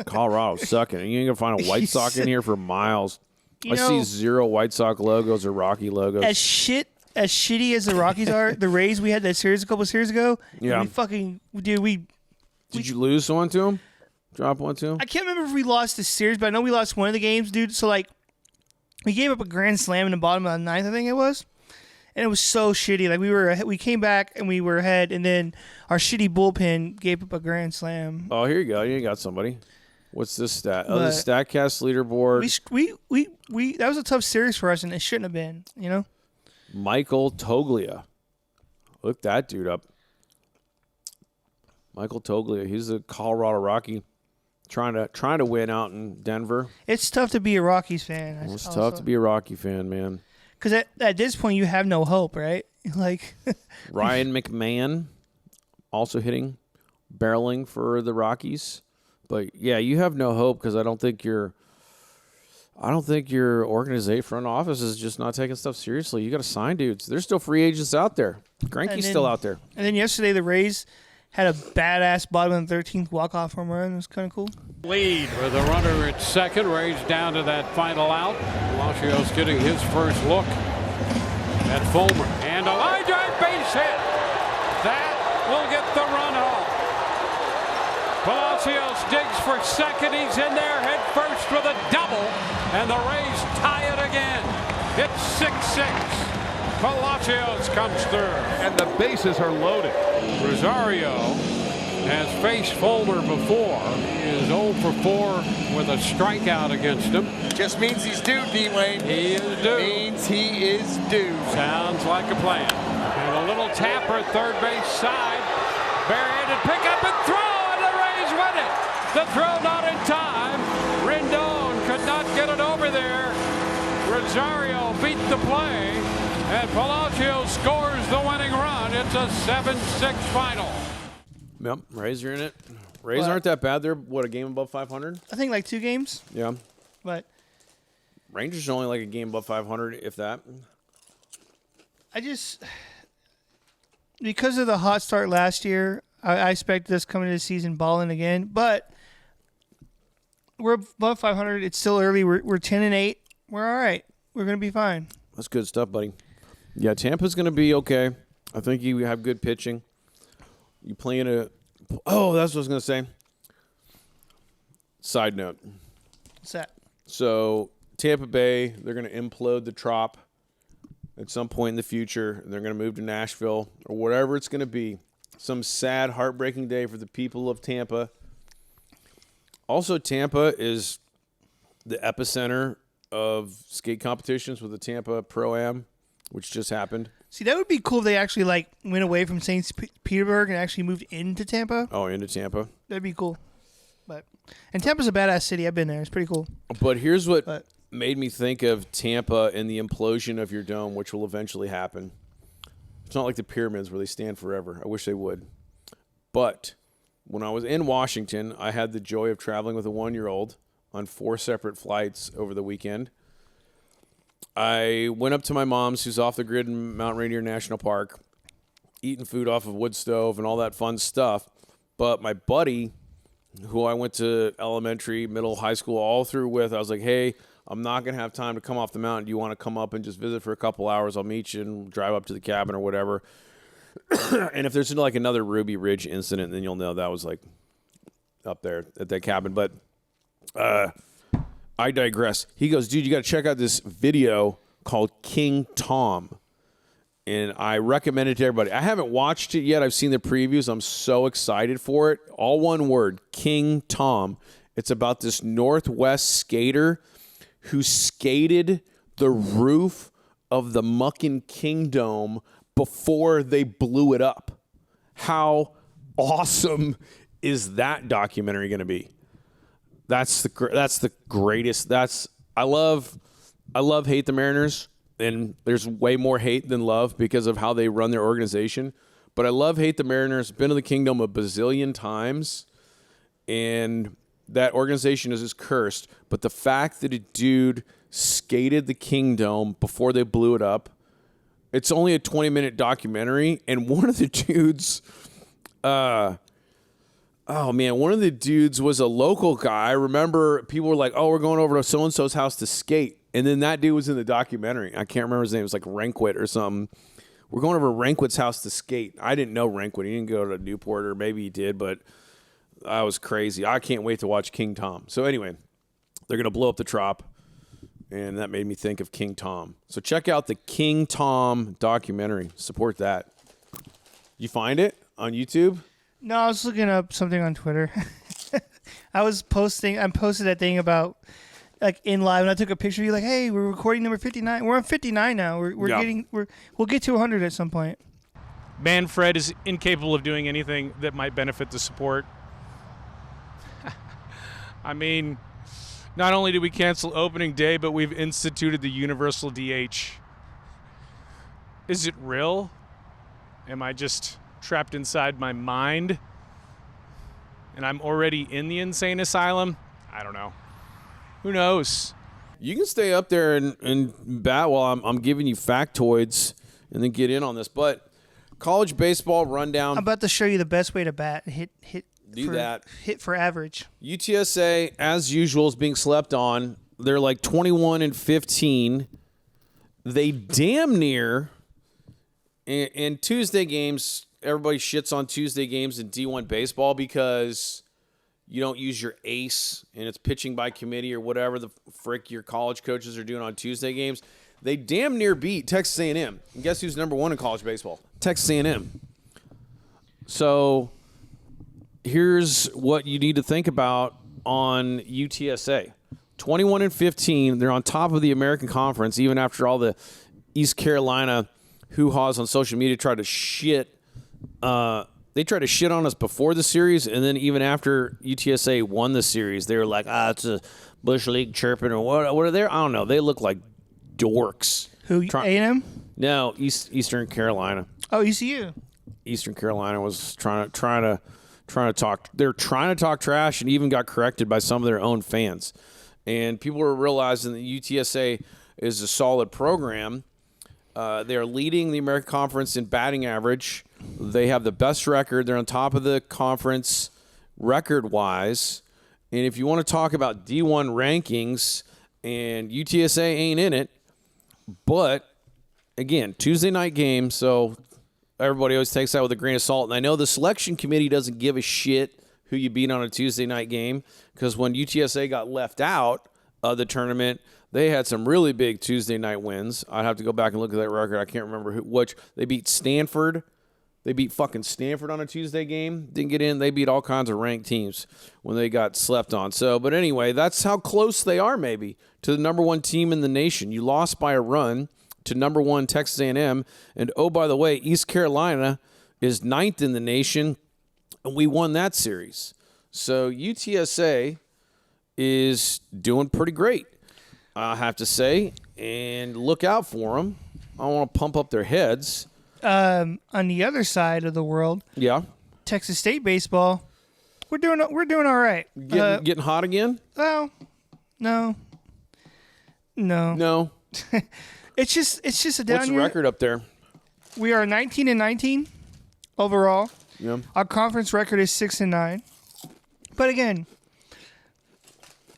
Colorado's sucking. And you ain't going to find a White Sox in here for miles. I see 0 White Sox logos or Rocky logos. As shitty as the Rockies are, the Rays, we had that series a couple series ago. Yeah. Did you lose one to them? Drop one to them? I can't remember if we lost the series, but I know we lost one of the games, dude. So, like, we gave up a grand slam in the bottom of the 9th, I think it was. And it was so shitty. Like, we came back and we were ahead, and then our shitty bullpen gave up a grand slam. Oh, here you go. You got somebody. What's this stat? The StatCast leaderboard. We that was a tough series for us, and it shouldn't have been, you know? Michael Toglia. Look that dude up. Michael Toglia. He's a Colorado Rocky trying to win out in Denver. It's tough to be a Rockies fan. It's tough to be a Rocky fan, man. Because at this point, you have no hope, right? Like Ryan McMahon also barreling for the Rockies. But yeah, you have no hope because I don't think your organization front office is just not taking stuff seriously. You got to sign dudes. There's still free agents out there. Greinke's still out there. And then yesterday the Rays had a badass bottom of the 13th walk-off home run. It was kind of cool. Lead with a runner at second. Rays down to that final out. Palacios getting his first look at Fulmer. And a line drive base hit. That will get the run home. Palacios digs for second. He's in there head first with a double. And the Rays tie it again. It's 6-6. Palacios comes through. And the bases are loaded. Rosario has faced Fulmer before. He is 0 for 4 with a strikeout against him. Just means he's due, D-Wayne. He is due. Means he is due. Sounds like a plan. And a little tapper at third base side. Barehanded pickup and throw. Win it. The throw not in time. Rendon could not get it over there. Rosario beat the play, and Palacios scores the winning run. It's a 7-6 final. Yep, Rays are in it. Rays aren't that bad. They're, a game above 500? I think like 2 games. Yeah. But Rangers are only like a game above 500, if that. Because of the hot start last year, I expect us coming into the season balling again. But we're above 500. It's still early. We're 10-8. We're all right. We're going to be fine. That's good stuff, buddy. Yeah, Tampa's going to be okay. I think you have good pitching. You playing a – oh, that's what I was going to say. Side note. What's that? So Tampa Bay, they're going to implode the Trop at some point in the future. They're going to move to Nashville or whatever it's going to be. Some sad, heartbreaking day for the people of Tampa. Also, Tampa is the epicenter of skate competitions with the Tampa Pro-Am, which just happened. See, that would be cool if they actually like went away from St. Petersburg and actually moved into Tampa. Oh, into Tampa. That'd be cool. And Tampa's a badass city. I've been there. It's pretty cool. But here's what made me think of Tampa and the implosion of your dome, which will eventually happen. It's not like the pyramids where they stand forever. I wish they would. But when I was in Washington, I had the joy of traveling with a 1-year-old on 4 separate flights over the weekend. I went up to my mom's, who's off the grid in Mount Rainier National Park, eating food off of wood stove and all that fun stuff. But my buddy, who I went to elementary, middle, high school, all through with, I was like, hey, I'm not going to have time to come off the mountain. Do you want to come up and just visit for a couple hours? I'll meet you and drive up to the cabin or whatever. And if there's like another Ruby Ridge incident, then you'll know that was like up there at that cabin. But I digress. He goes, dude, you got to check out this video called King Tom. And I recommend it to everybody. I haven't watched it yet. I've seen the previews. I'm so excited for it. All one word, King Tom. It's about this Northwest skater who skated the roof of the Muckin Kingdom before they blew it up. How awesome is that documentary going to be? That's the greatest. I love Hate the Mariners. And there's way more hate than love because of how they run their organization. But I love Hate the Mariners. Been to the Kingdom a bazillion times. And that organization is just cursed. But the fact that a dude skated the Kingdom before they blew it up, it's only a 20-minute documentary. And one of the dudes, one of the dudes was a local guy. I remember people were like, oh, we're going over to so-and-so's house to skate. And then that dude was in the documentary. I can't remember his name. It was like Renkwit or something. We're going over to Renkwit's house to skate. I didn't know Renkwit. He didn't go to Newport, or maybe he did, but I was crazy. I can't wait to watch King Tom. So anyway, they're going to blow up the Trop, and that made me think of King Tom. So check out the King Tom documentary. Support that. You find it on YouTube? No, I was looking up something on Twitter. I posted that thing about like in live, and I took a picture of you like, hey, we're recording number 59. We're on 59 now. We'll get to 100 at some point. Manfred is incapable of doing anything that might benefit the support. I mean, not only did we cancel opening day, but we've instituted the universal DH. Is it real? Am I just trapped inside my mind? And I'm already in the insane asylum? I don't know. Who knows? You can stay up there and bat while I'm giving you factoids and then get in on this. But college baseball rundown. I'm about to show you the best way to bat. Hit for average. UTSA, as usual, is being slept on. They're like 21-15. They damn near in Tuesday games. Everybody shits on Tuesday games in D1 baseball because you don't use your ace and it's pitching by committee or whatever the frick your college coaches are doing on Tuesday games. They damn near beat Texas A&M. And guess who's number 1 in college baseball? Texas A&M. So here's what you need to think about on UTSA. 21-15. They're on top of the American Conference, even after all the East Carolina hoo-haws on social media tried to shit. They tried to shit on us before the series, and then even after UTSA won the series, they were like, it's a Bush League chirping or what are they? I don't know. They look like dorks. Who, A&M? No, Eastern Carolina. Oh, ECU. Eastern Carolina was trying to talk. They're trying to talk trash and even got corrected by some of their own fans. And people are realizing that UTSA is a solid program. They're leading the American Conference in batting average. They have the best record. They're on top of the conference record-wise. And if you want to talk about D1 rankings, and UTSA ain't in it, but, again, Tuesday night game, so everybody always takes that with a grain of salt. And I know the selection committee doesn't give a shit who you beat on a Tuesday night game, because when UTSA got left out of the tournament, they had some really big Tuesday night wins. I'd have to go back and look at that record. I can't remember which. They beat Stanford. They beat fucking Stanford on a Tuesday game. Didn't get in. They beat all kinds of ranked teams when they got slept on. So, but anyway, that's how close they are maybe to the number one team in the nation. You lost by a run to number one Texas A&M. And, oh, by the way, East Carolina is 9th in the nation, and we won that series. So UTSA is doing pretty great, I have to say, and look out for them. I want to pump up their heads. On the other side of the world, Texas State baseball, we're doing all right. Getting hot again? Well, no. It's just a down What's the year. record up there? We are 19-19 overall. Yeah. Our conference record is 6-9. But again,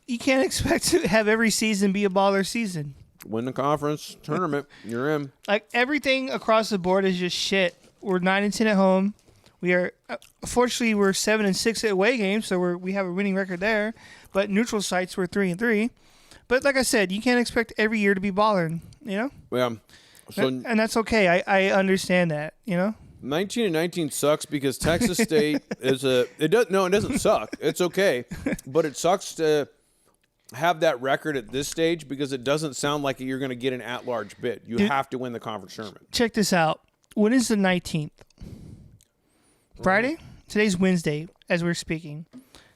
you can't expect to have every season be a baller season. Win the conference tournament, you're in. Like, everything across the board is just shit. We're 9-10 at home. We are, fortunately, we're 7-6 at away games, so we have a winning record there. But neutral sites, we're 3-3. But like I said, you can't expect every year to be balling, you know? Yeah. So, and that's okay. I understand that, you know? 19-19 sucks because Texas State it doesn't suck. It's okay. But it sucks to have that record at this stage because it doesn't sound like you're going to get an at-large bid. You have to win the conference tournament. Check this out. When is the 19th? Friday? Today's Wednesday, as we're speaking.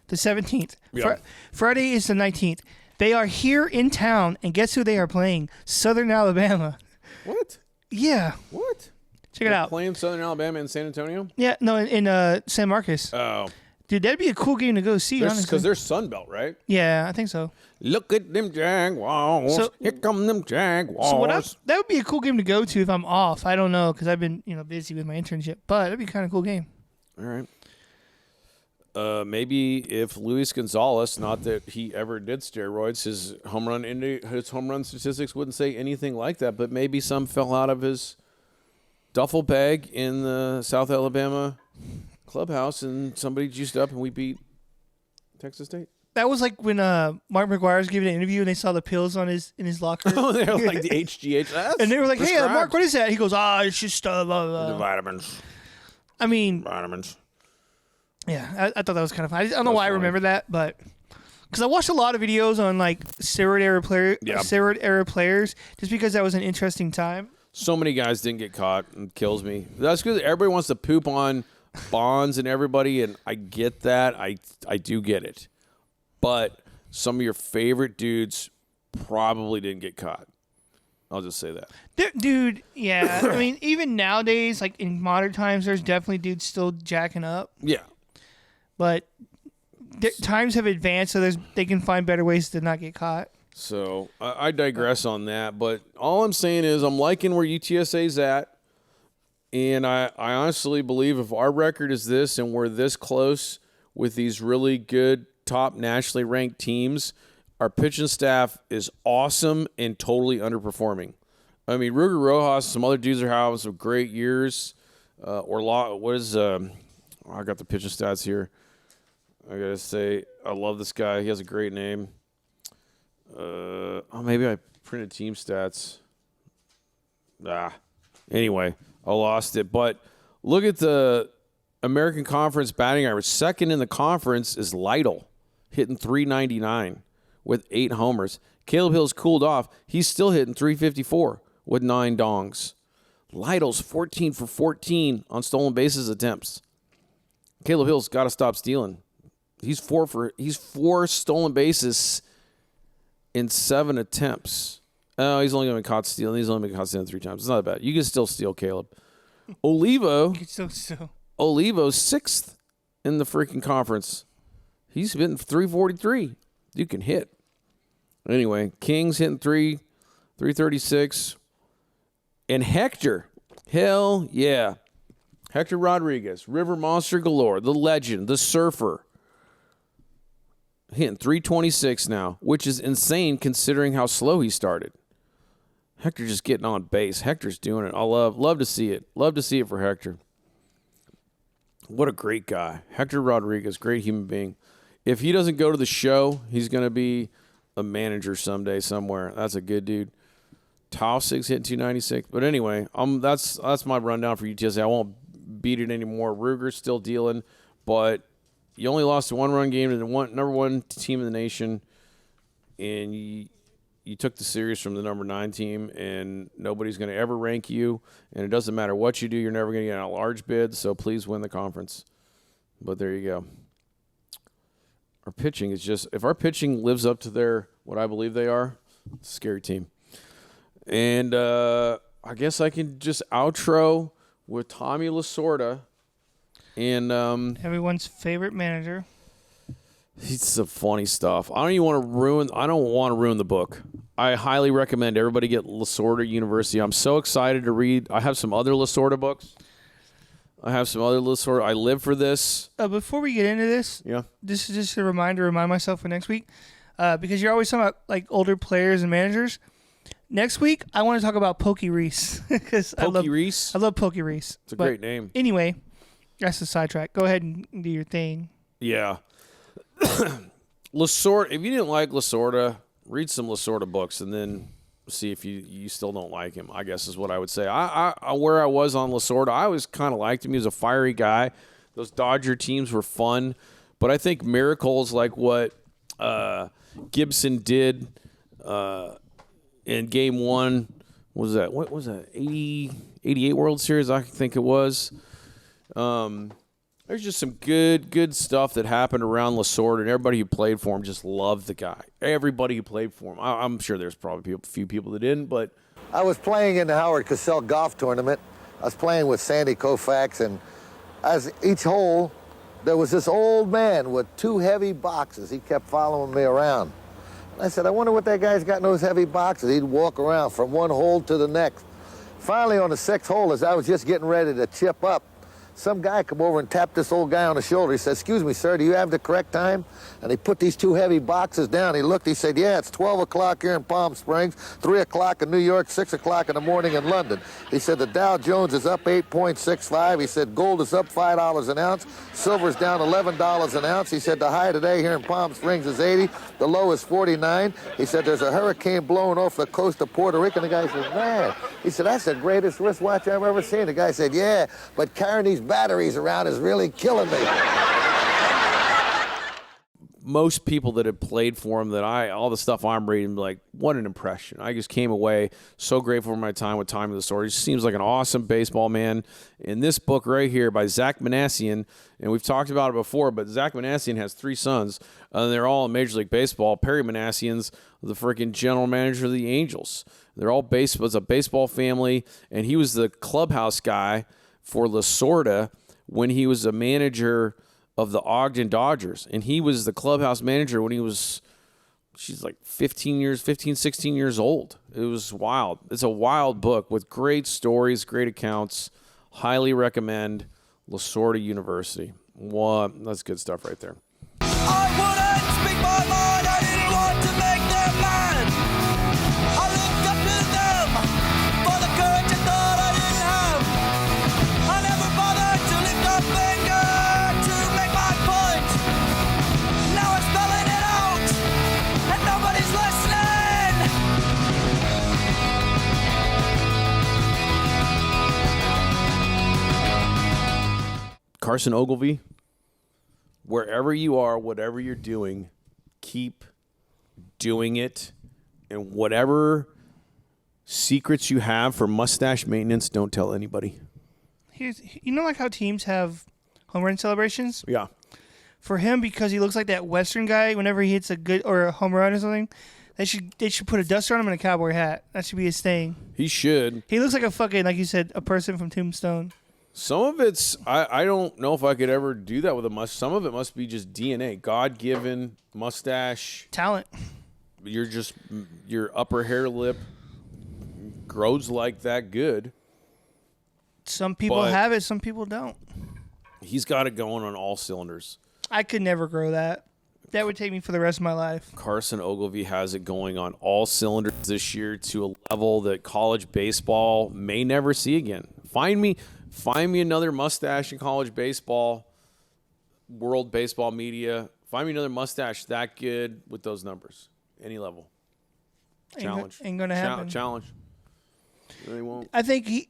The 17th. Yeah. Friday is the 19th. They are here in town, and guess who they are playing? Southern Alabama. What? Yeah. What? Check it out. Playing Southern Alabama in San Antonio? Yeah, no, in San Marcos. Oh. Dude, that'd be a cool game to go see, honestly. Because they're Sunbelt, right? Yeah, I think so. Look at them Jaguars. Here come them Jaguars. So that would be a cool game to go to if I'm off. I don't know, because I've been busy with my internship. But that'd be kind of cool game. All right. Maybe if Luis Gonzalez, not that he ever did steroids, his home run statistics wouldn't say anything like that, but maybe some fell out of his duffel bag in the South Alabama clubhouse and somebody juiced up and we beat Texas State. That was like when Mark McGuire was giving an interview and they saw the pills in his locker. Oh, they were like the HGH. And they were like, "Hey, Mark, what is that?" He goes, "It's just blah, blah." The vitamins. I mean, vitamins. Yeah, I thought that was kind of fun. I don't know why I remember that, but because I watched a lot of videos on like steroid era players, just because that was an interesting time. So many guys didn't get caught, and it kills me. That's because everybody wants to poop on Bonds and everybody, and I get that. I do get it. But some of your favorite dudes probably didn't get caught. I'll just say that. Dude, yeah. I mean, even nowadays, like in modern times, there's definitely dudes still jacking up. Yeah. But times have advanced, so they can find better ways to not get caught. So I digress on that. But all I'm saying is I'm liking where UTSA's at. And I honestly believe if our record is this and we're this close with these really good top nationally ranked teams, our pitching staff is awesome and totally underperforming. I mean, Ruger Rojas, some other dudes are having some great years. I got the pitching stats here. I got to say, I love this guy. He has a great name. Maybe I printed team stats. Anyway, I lost it. But look at the American Conference batting average. Second in the conference is Lytle, hitting .399 with 8 homers. Caleb Hill's cooled off. He's still hitting .354 with 9 dongs. Lytle's 14 for 14 on stolen bases attempts. Caleb Hill's got to stop stealing. He's 4 stolen bases in 7 attempts. Oh, he's only been caught stealing. He's only been caught stealing 3 times. It's not bad. You can still steal, Caleb. Olivo. You can still steal. Olivo's 6th in the freaking conference. He's been 343. You can hit. Anyway, Kings hitting 336. And Hector, hell yeah. Hector Rodriguez, River Monster galore, the legend, the surfer. Hitting 326 now, which is insane considering how slow he started. Hector just getting on base. Hector's doing it. I love to see it. Love to see it for Hector. What a great guy. Hector Rodriguez, great human being. If he doesn't go to the show, he's going to be a manager someday somewhere. That's a good dude. Tausig's hitting 296. But anyway, that's my rundown for UTSA. I won't beat it anymore. Ruger's still dealing, but you only lost a one-run game to the number one team in the nation, and you took the series from the number 9 team, and nobody's going to ever rank you, and it doesn't matter what you do. You're never going to get a large bid, so please win the conference. But there you go. Our pitching is just – if our pitching lives up to what I believe they are, it's a scary team. And I guess I can just outro with Tommy Lasorda. And everyone's favorite manager. It's some funny stuff. I don't want to ruin the book. I highly recommend everybody get Lasorda University. I'm so excited to read. I have some other Lasorda books. I live for this. Before we get into this, yeah, this is just a reminder to remind myself for next week, because you're always talking about like older players and managers. Next week, I want to talk about Pokey Reese because I love Pokey Reese. It's a great name. Anyway, that's the sidetrack. Go ahead and do your thing. Yeah. Lasorda. If you didn't like Lasorda, read some Lasorda books and then see if you still don't like him, I guess is what I would say. I where I was on Lasorda, I always kind of liked him. He was a fiery guy. Those Dodger teams were fun. But I think miracles like what Gibson did in Game 1, what was that, 88 World Series, I think it was. There's just some good stuff that happened around Lasorda, and everybody who played for him just loved the guy. Everybody who played for him. I'm sure there's probably a few people that didn't, but I was playing in the Howard Cosell golf tournament. I was playing with Sandy Koufax, and as each hole, there was this old man with 2 heavy boxes. He kept following me around. I said, I wonder what that guy's got in those heavy boxes. He'd walk around from one hole to the next. Finally, on the 6th hole, as I was just getting ready to chip up, some guy come over and tapped this old guy on the shoulder. He said, excuse me, sir, do you have the correct time? And he put these 2 heavy boxes down. He looked, he said, yeah, it's 12 o'clock here in Palm Springs, 3 o'clock in New York, 6 o'clock in the morning in London. He said, the Dow Jones is up 8.65. He said, gold is up $5 an ounce. Silver's down $11 an ounce. He said, the high today here in Palm Springs is 80. The low is 49. He said, there's a hurricane blowing off the coast of Puerto Rico. And the guy said, man, he said, that's the greatest wristwatch I've ever seen. The guy said, yeah, but carrying these batteries around is really killing me. Most people that have played for him, all the stuff I'm reading, like, what an impression. I just came away so grateful for my time with Tommy Lasorda. He seems like an awesome baseball man. In this book right here by Zach Manassian, and we've talked about it before, but Zach Manassian has 3 sons, and they're all in Major League Baseball. Perry Manassian's the freaking general manager of the Angels. They're all was a baseball family, and he was the clubhouse guy for Lasorda when he was a manager of the Ogden Dodgers. And he was the clubhouse manager when he was, she's like 16 years old. It was wild. It's a wild book with great stories, great accounts. Highly recommend Lasorda University. That's good stuff right there. I wouldn't speak my mind. I didn't want to make them mad. I looked up to them for the courage I thought I didn't have. I never bothered to lift a finger to make my point. Now I'm spelling it out, and nobody's listening. Carson Ogilvie, wherever you are, whatever you're doing, keep doing it. And whatever secrets you have for mustache maintenance, don't tell anybody. Like how teams have home run celebrations? Yeah. For him, because he looks like that Western guy, whenever he hits a good or a home run or something, they should put a duster on him and a cowboy hat. That should be his thing. He should. He looks like a fucking, like you said, a person from Tombstone. Some of it's, I don't know if I could ever do that with a mustache. Some of it must be just DNA, God-given mustache. Talent. your upper hair lip grows like that good. Some people have it, some people don't. He's got it going on all cylinders. I could never grow that. That would take me for the rest of my life. Carson Ogilvie has it going on all cylinders this year to a level that college baseball may never see again. Find me another mustache in college baseball, world baseball media. Find me another mustache that good with those numbers. Any level. Challenge. Ain't gonna happen. Challenge. Really won't. I think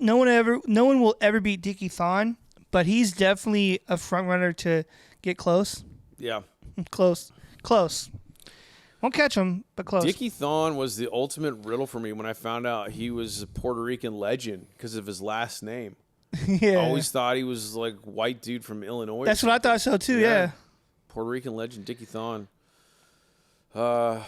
no one will ever beat Dickie Thon, but he's definitely a front runner to get close. Yeah. Close. Won't catch him, but close. Dickie Thon was the ultimate riddle for me when I found out he was a Puerto Rican legend because of his last name. Yeah. I always thought he was like a white dude from Illinois. That's what I thought so too, yeah. Puerto Rican legend Dickie Thon. I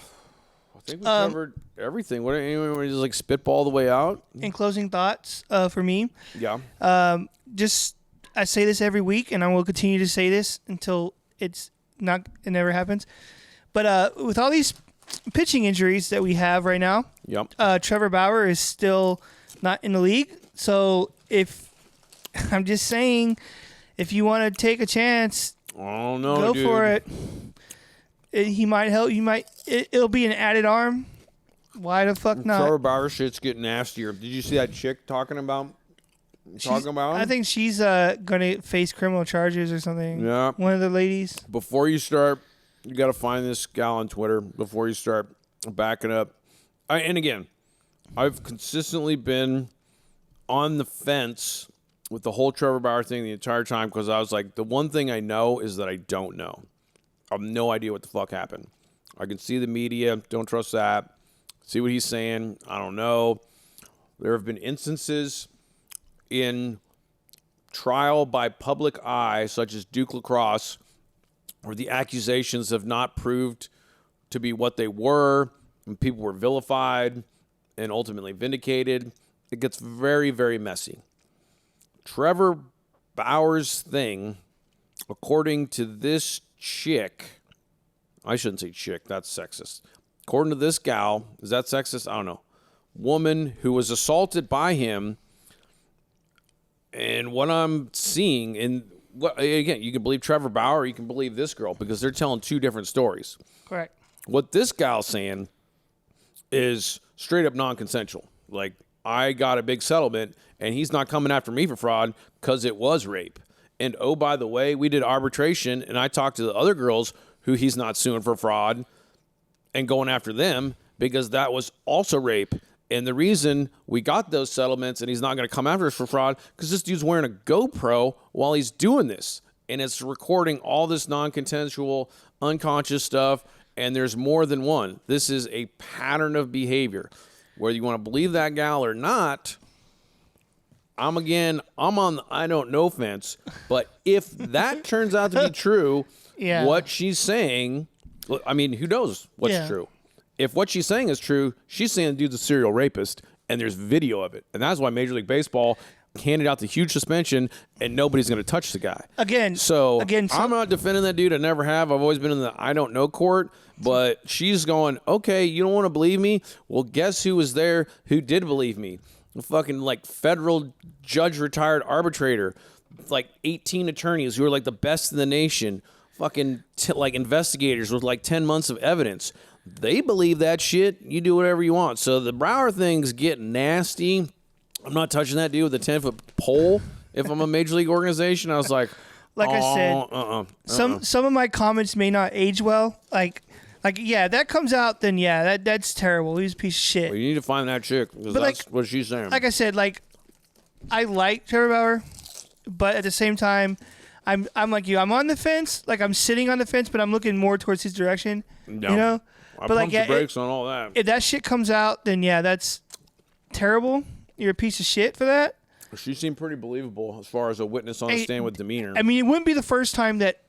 think we covered everything. What anyone just like spitball the way out? In closing thoughts for me. Yeah. I say this every week, and I will continue to say this until it never happens. But with all these pitching injuries that we have right now, Trevor Bauer is still not in the league. So I'm just saying, if you want to take a chance, go for it. He might help. It'll be an added arm. Why the fuck not? Trevor Bauer shit's getting nastier. Did you see that chick talking about him? I think she's gonna face criminal charges or something. Yeah. One of the ladies. Before you start, you got to find this gal on Twitter before you start backing up. And again, I've consistently been on the fence with the whole Trevor Bauer thing the entire time because I was like, the one thing I know is that I don't know. I have no idea what the fuck happened. I can see the media. Don't trust that. See what he's saying. I don't know. There have been instances in trial by public eye, such as Duke Lacrosse, where the accusations have not proved to be what they were, and people were vilified and ultimately vindicated. It gets very, very messy. Trevor Bauer's thing, according to this chick, I shouldn't say chick, that's sexist. According to this gal, is that sexist? I don't know. Woman who was assaulted by him, and what I'm seeing, and again, you can believe Trevor Bauer, or you can believe this girl, because they're telling two different stories. Correct. What this gal's saying is straight up non-consensual. Like, I got a big settlement, and he's not coming after me for fraud because it was rape. And, oh, by the way, we did arbitration, and I talked to the other girls who he's not suing for fraud and going after them because that was also rape. And the reason we got those settlements and he's not going to come after us for fraud because this dude's wearing a GoPro while he's doing this. And it's recording all this non-consensual, unconscious stuff, and there's more than one. This is a pattern of behavior. Whether you want to believe that gal or not, I'm on the I don't know fence. But if that turns out to be true, what she's saying, I mean, who knows what's true? If what she's saying is true, she's saying the dude's a serial rapist, and there's video of it. And that's why Major League Baseball handed out the huge suspension, and nobody's going to touch the guy. So I'm not defending that dude. I never have. I've always been in the I don't know court. But she's going, okay, you don't want to believe me? Well, guess who was there who did believe me? A fucking, like, federal judge retired arbitrator. Like, 18 attorneys who are, like, the best in the nation. Fucking, like, investigators with, like, 10 months of evidence. They believe that shit. You do whatever you want. So the Bauer thing's getting nasty. I'm not touching that dude with a 10-foot pole. If I'm a major league organization, I was like, I said, some of my comments may not age well. Like, yeah, that comes out, then that's terrible. He's a piece of shit. Well, you need to find that chick because that's what she's saying. Like I said, like, I like Trevor Bauer, but at the same time, I'm like you. I'm on the fence. Like, I'm sitting on the fence, but I'm looking more towards his direction. No. You know. I pumped the brakes on all that. If that shit comes out, then that's terrible. You're a piece of shit for that. She seemed pretty believable as far as a witness on the stand with demeanor. I mean, it wouldn't be the first time that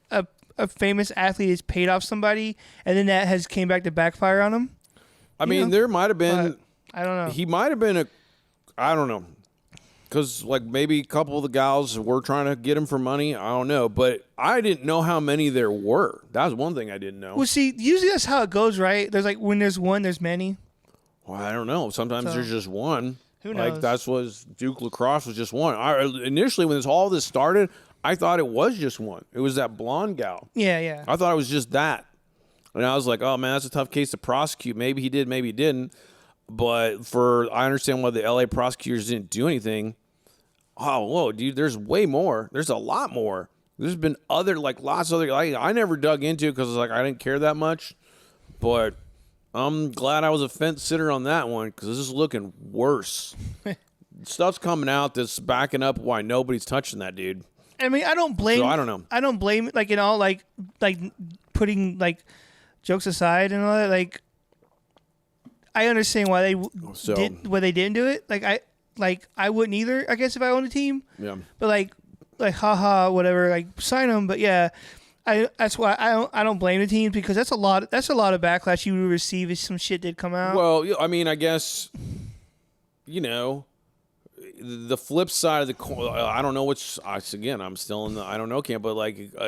a famous athlete has paid off somebody, and then that has came back to backfire on him. I mean, there might have been. I don't know. He might have been I don't know. because like maybe a couple of the gals were trying to get him for money. I don't know, but I didn't know how many there were. That was one thing I didn't know. Well, see, usually that's how it goes, right? There's like when there's one, there's many. Well, I don't know. Sometimes there's just one. Who knows? Like that's was Duke Lacrosse was just one. Initially, when all this started, I thought it was just one. It was that blonde gal. Yeah. I thought it was just that, and I was like, oh man, that's a tough case to prosecute. Maybe he did, maybe he didn't. But I understand why the LA prosecutors didn't do anything. Oh, whoa, dude, there's way more. There's a lot more. There's been lots of other. I never dug into it because I didn't care that much. But I'm glad I was a fence sitter on that one because this is looking worse. Stuff's coming out that's backing up why nobody's touching that dude. I mean, I don't blame. So I don't know. I don't blame putting jokes aside and all that. I understand why they didn't do it. I wouldn't either. I guess if I owned a team. Yeah. But haha, whatever. Sign them. But yeah, that's why I don't blame the teams because that's a lot of backlash you would receive if some shit did come out. Well, I mean, I guess the flip side of the coin. I don't know again, I'm still in the I don't know camp. But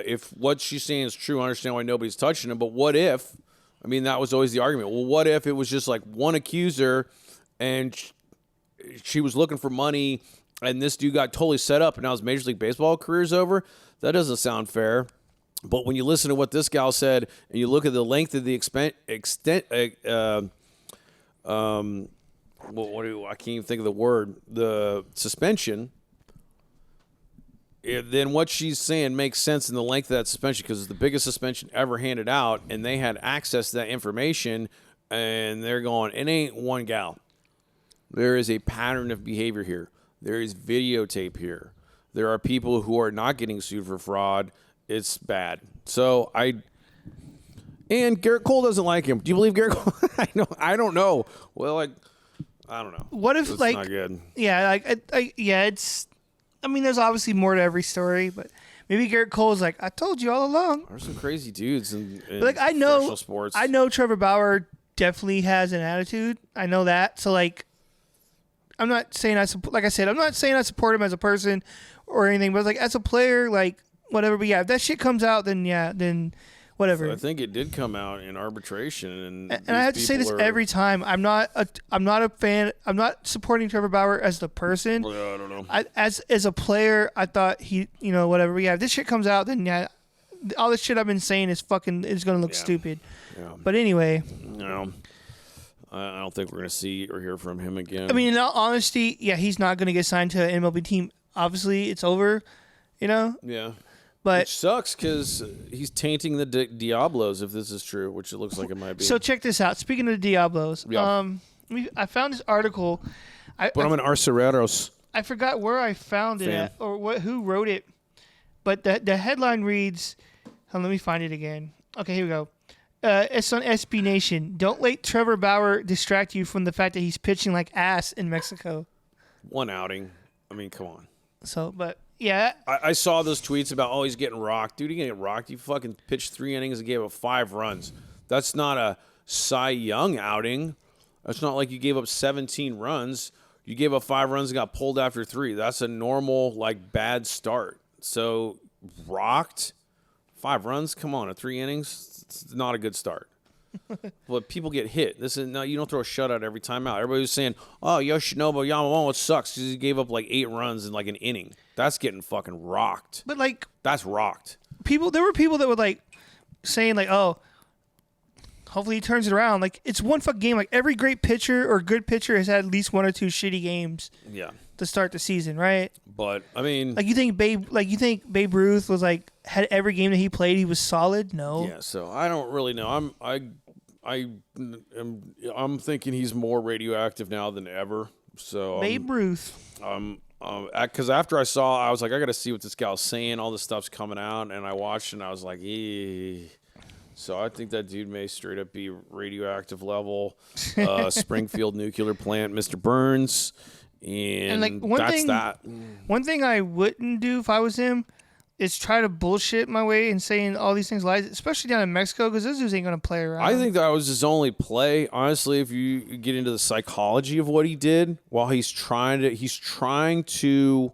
if what she's saying is true, I understand why nobody's touching him. But what if? I mean, that was always the argument. Well, what if it was just one accuser and she was looking for money and this dude got totally set up and now his Major League Baseball career's over? That doesn't sound fair. But when you listen to what this gal said and you look at the length of the I can't even think of the word, the suspension, then what she's saying makes sense in the length of that suspension because it's the biggest suspension ever handed out, and they had access to that information, and they're going, it ain't one gal. There is a pattern of behavior here. There is videotape here. There are people who are not getting sued for fraud. It's bad. So and Garrett Cole doesn't like him. Do you believe Garrett Cole? I don't know. Well, I don't know. What if it's not good. Yeah, it's. I mean, there's obviously more to every story, but maybe Garrett Cole's I told you all along. There's some crazy dudes in I know professional sports. I know Trevor Bauer definitely has an attitude. I know that. So I'm not saying I'm not saying I support him as a person or anything, but as a player, whatever. But yeah, if that shit comes out, then whatever. So I think it did come out in arbitration, and I have to say this every time. I'm not a fan. I'm not supporting Trevor Bauer as the person. I don't know. As a player, I thought he, whatever. But yeah, if this shit comes out, then yeah, all this shit I've been saying is gonna look stupid. Yeah. But anyway. No. I don't think we're going to see or hear from him again. I mean, in all honesty, yeah, he's not going to get signed to an MLB team. Obviously, it's over, Yeah. But which sucks because he's tainting the Diablos if this is true, which it looks like it might be. So check this out. Speaking of the Diablos, I found this article. I'm an Arcereros. I forgot where I found it at or who wrote it, but the headline reads. Let me find it again. Okay, here we go. It's on SB Nation. Don't let Trevor Bauer distract you from the fact that he's pitching like ass in Mexico. One outing. I mean, come on. So, but yeah. I saw those tweets about, he's getting rocked. Dude, he getting rocked. You fucking pitched 3 innings and gave up 5 runs. That's not a Cy Young outing. It's not like you gave up 17 runs. You gave up 5 runs and got pulled after 3. That's a normal, bad start. So, rocked? 5 runs? Come on, 3 innings? It's not a good start. But people get hit. You don't throw a shutout every time out. Everybody was saying, Yoshinobu Yamamoto sucks because he gave up 8 runs in an inning. That's getting fucking rocked. But that's rocked. There were people that were saying hopefully he turns it around. It's one fucking game. Every great pitcher or good pitcher has had at least 1 or 2 shitty games. Yeah. To start the season, right? But I mean, you think Babe Ruth was had every game that he played he was solid? No. Yeah. So I don't really know. I'm thinking he's more radioactive now than ever. So Babe Ruth. Because after I was like, I got to see what this gal's saying. All this stuff's coming out, and I watched, and I was like, eee. So I think that dude may straight up be radioactive level. Springfield nuclear plant, Mr. Burns. And one that's thing, that. One thing I wouldn't do if I was him, is try to bullshit my way and saying all these things lies, especially down in Mexico, because those dudes ain't gonna play around. I think that was his only play. Honestly, if you get into the psychology of what he did, while he's trying to.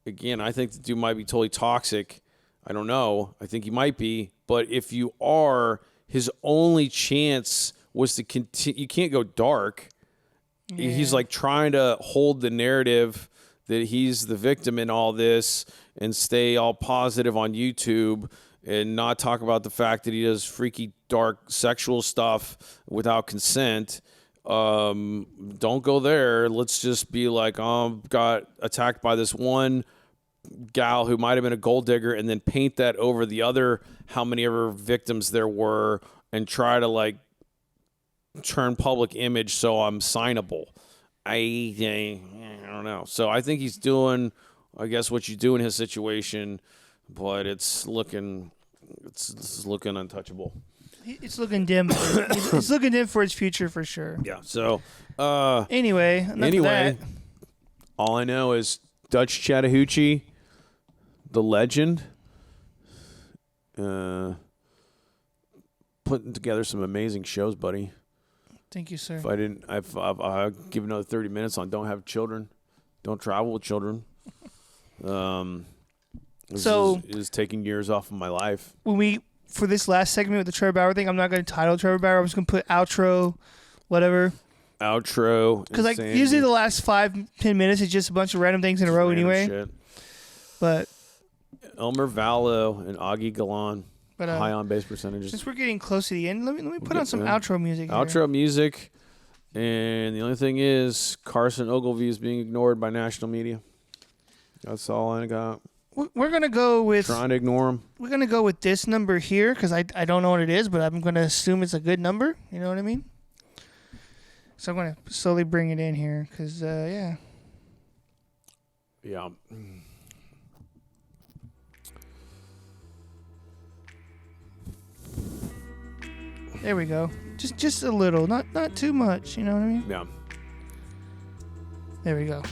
Again, I think the dude might be totally toxic. I don't know. I think he might be. But if you are, his only chance was to continue. You can't go dark. Yeah. He's like trying to hold the narrative that he's the victim in all this and stay all positive on YouTube and not talk about the fact that he does freaky, dark sexual stuff without consent. Don't go there. Let's just be like, got attacked by this one gal who might have been a gold digger, and then paint that over the other how many ever victims there were and try to like turn public image so I'm signable. I don't know. So I think he's doing, I guess, what you do in his situation, but it's looking untouchable. It's looking dim. It's looking dim for its future for sure. Yeah. So anyway, all I know is Dutch Chattahoochee, the legend, putting together some amazing shows, buddy. Thank you, sir. If I didn't, I've give another 30 minutes on don't have children, don't travel with children. This is taking years off of my life. For this last segment with the Trevor Bauer thing, I'm not going to title Trevor Bauer. I'm just going to put outro, whatever. Outro. Because like usually the last 5-10 minutes is just a bunch of random things in a row anyway. Shit. But Elmer Vallow and Augie Galan. But, high on base percentages. Since we're getting close to the end, let me put on some outro music. Outro music, and the only thing is Carson Ogilvie is being ignored by national media. That's all I got. We're gonna go with trying to ignore him. We're gonna go with this number here because I don't know what it is, but I'm gonna assume it's a good number. You know what I mean? So I'm gonna slowly bring it in here because yeah. Yeah. There we go. Just a little, not too much. You know what I mean? Yeah. There we go.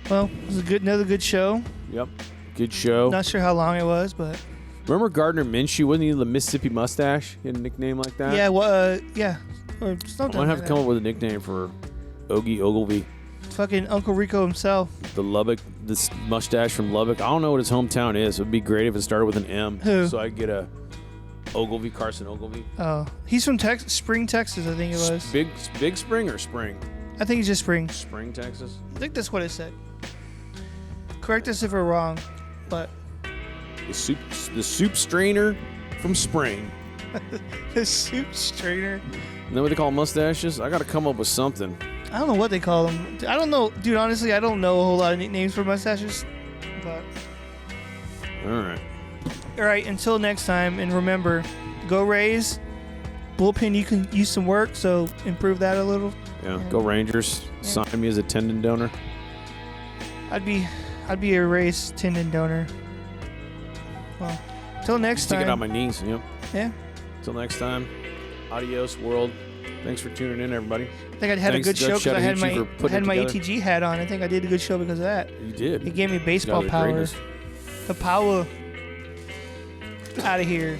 Well, it was another good show. Yep. Good show. Not sure how long it was, but remember Gardner Minshew? Wasn't he the Mississippi Mustache? He had a nickname like that. Yeah. Well, yeah. Or something. I might have to come up with a nickname for Ogie Ogilvie. Fucking Uncle Rico himself. This mustache from Lubbock. I don't know what his hometown is. It would be great if it started with an M. Who? So I get a Ogilvie, Carson Ogilvie. Oh, he's from Spring, Texas, I think it was. Big Spring or Spring? I think it's just Spring. Spring, Texas. I think that's what it said. Correct us if we're wrong, but the soup strainer from Spring. The soup strainer. You know what they call mustaches? I got to come up with something. I don't know what they call them. I don't know, dude. Honestly, I don't know a whole lot of nicknames for mustaches. But all right. Until next time, and remember, go Rays. Bullpen, you can use some work, so improve that a little. Yeah, go Rangers. Yeah. Sign me as a tendon donor. I'd be a Rays tendon donor. Well, till next time. Stick it on my knees. Yep. Yeah. Till next time. Adios, world. Thanks for tuning in, everybody. I think I had a good show because I had my ETG hat on. I think I did a good show because of that. You did. It gave me baseball power. Greatness. The power. Out of here.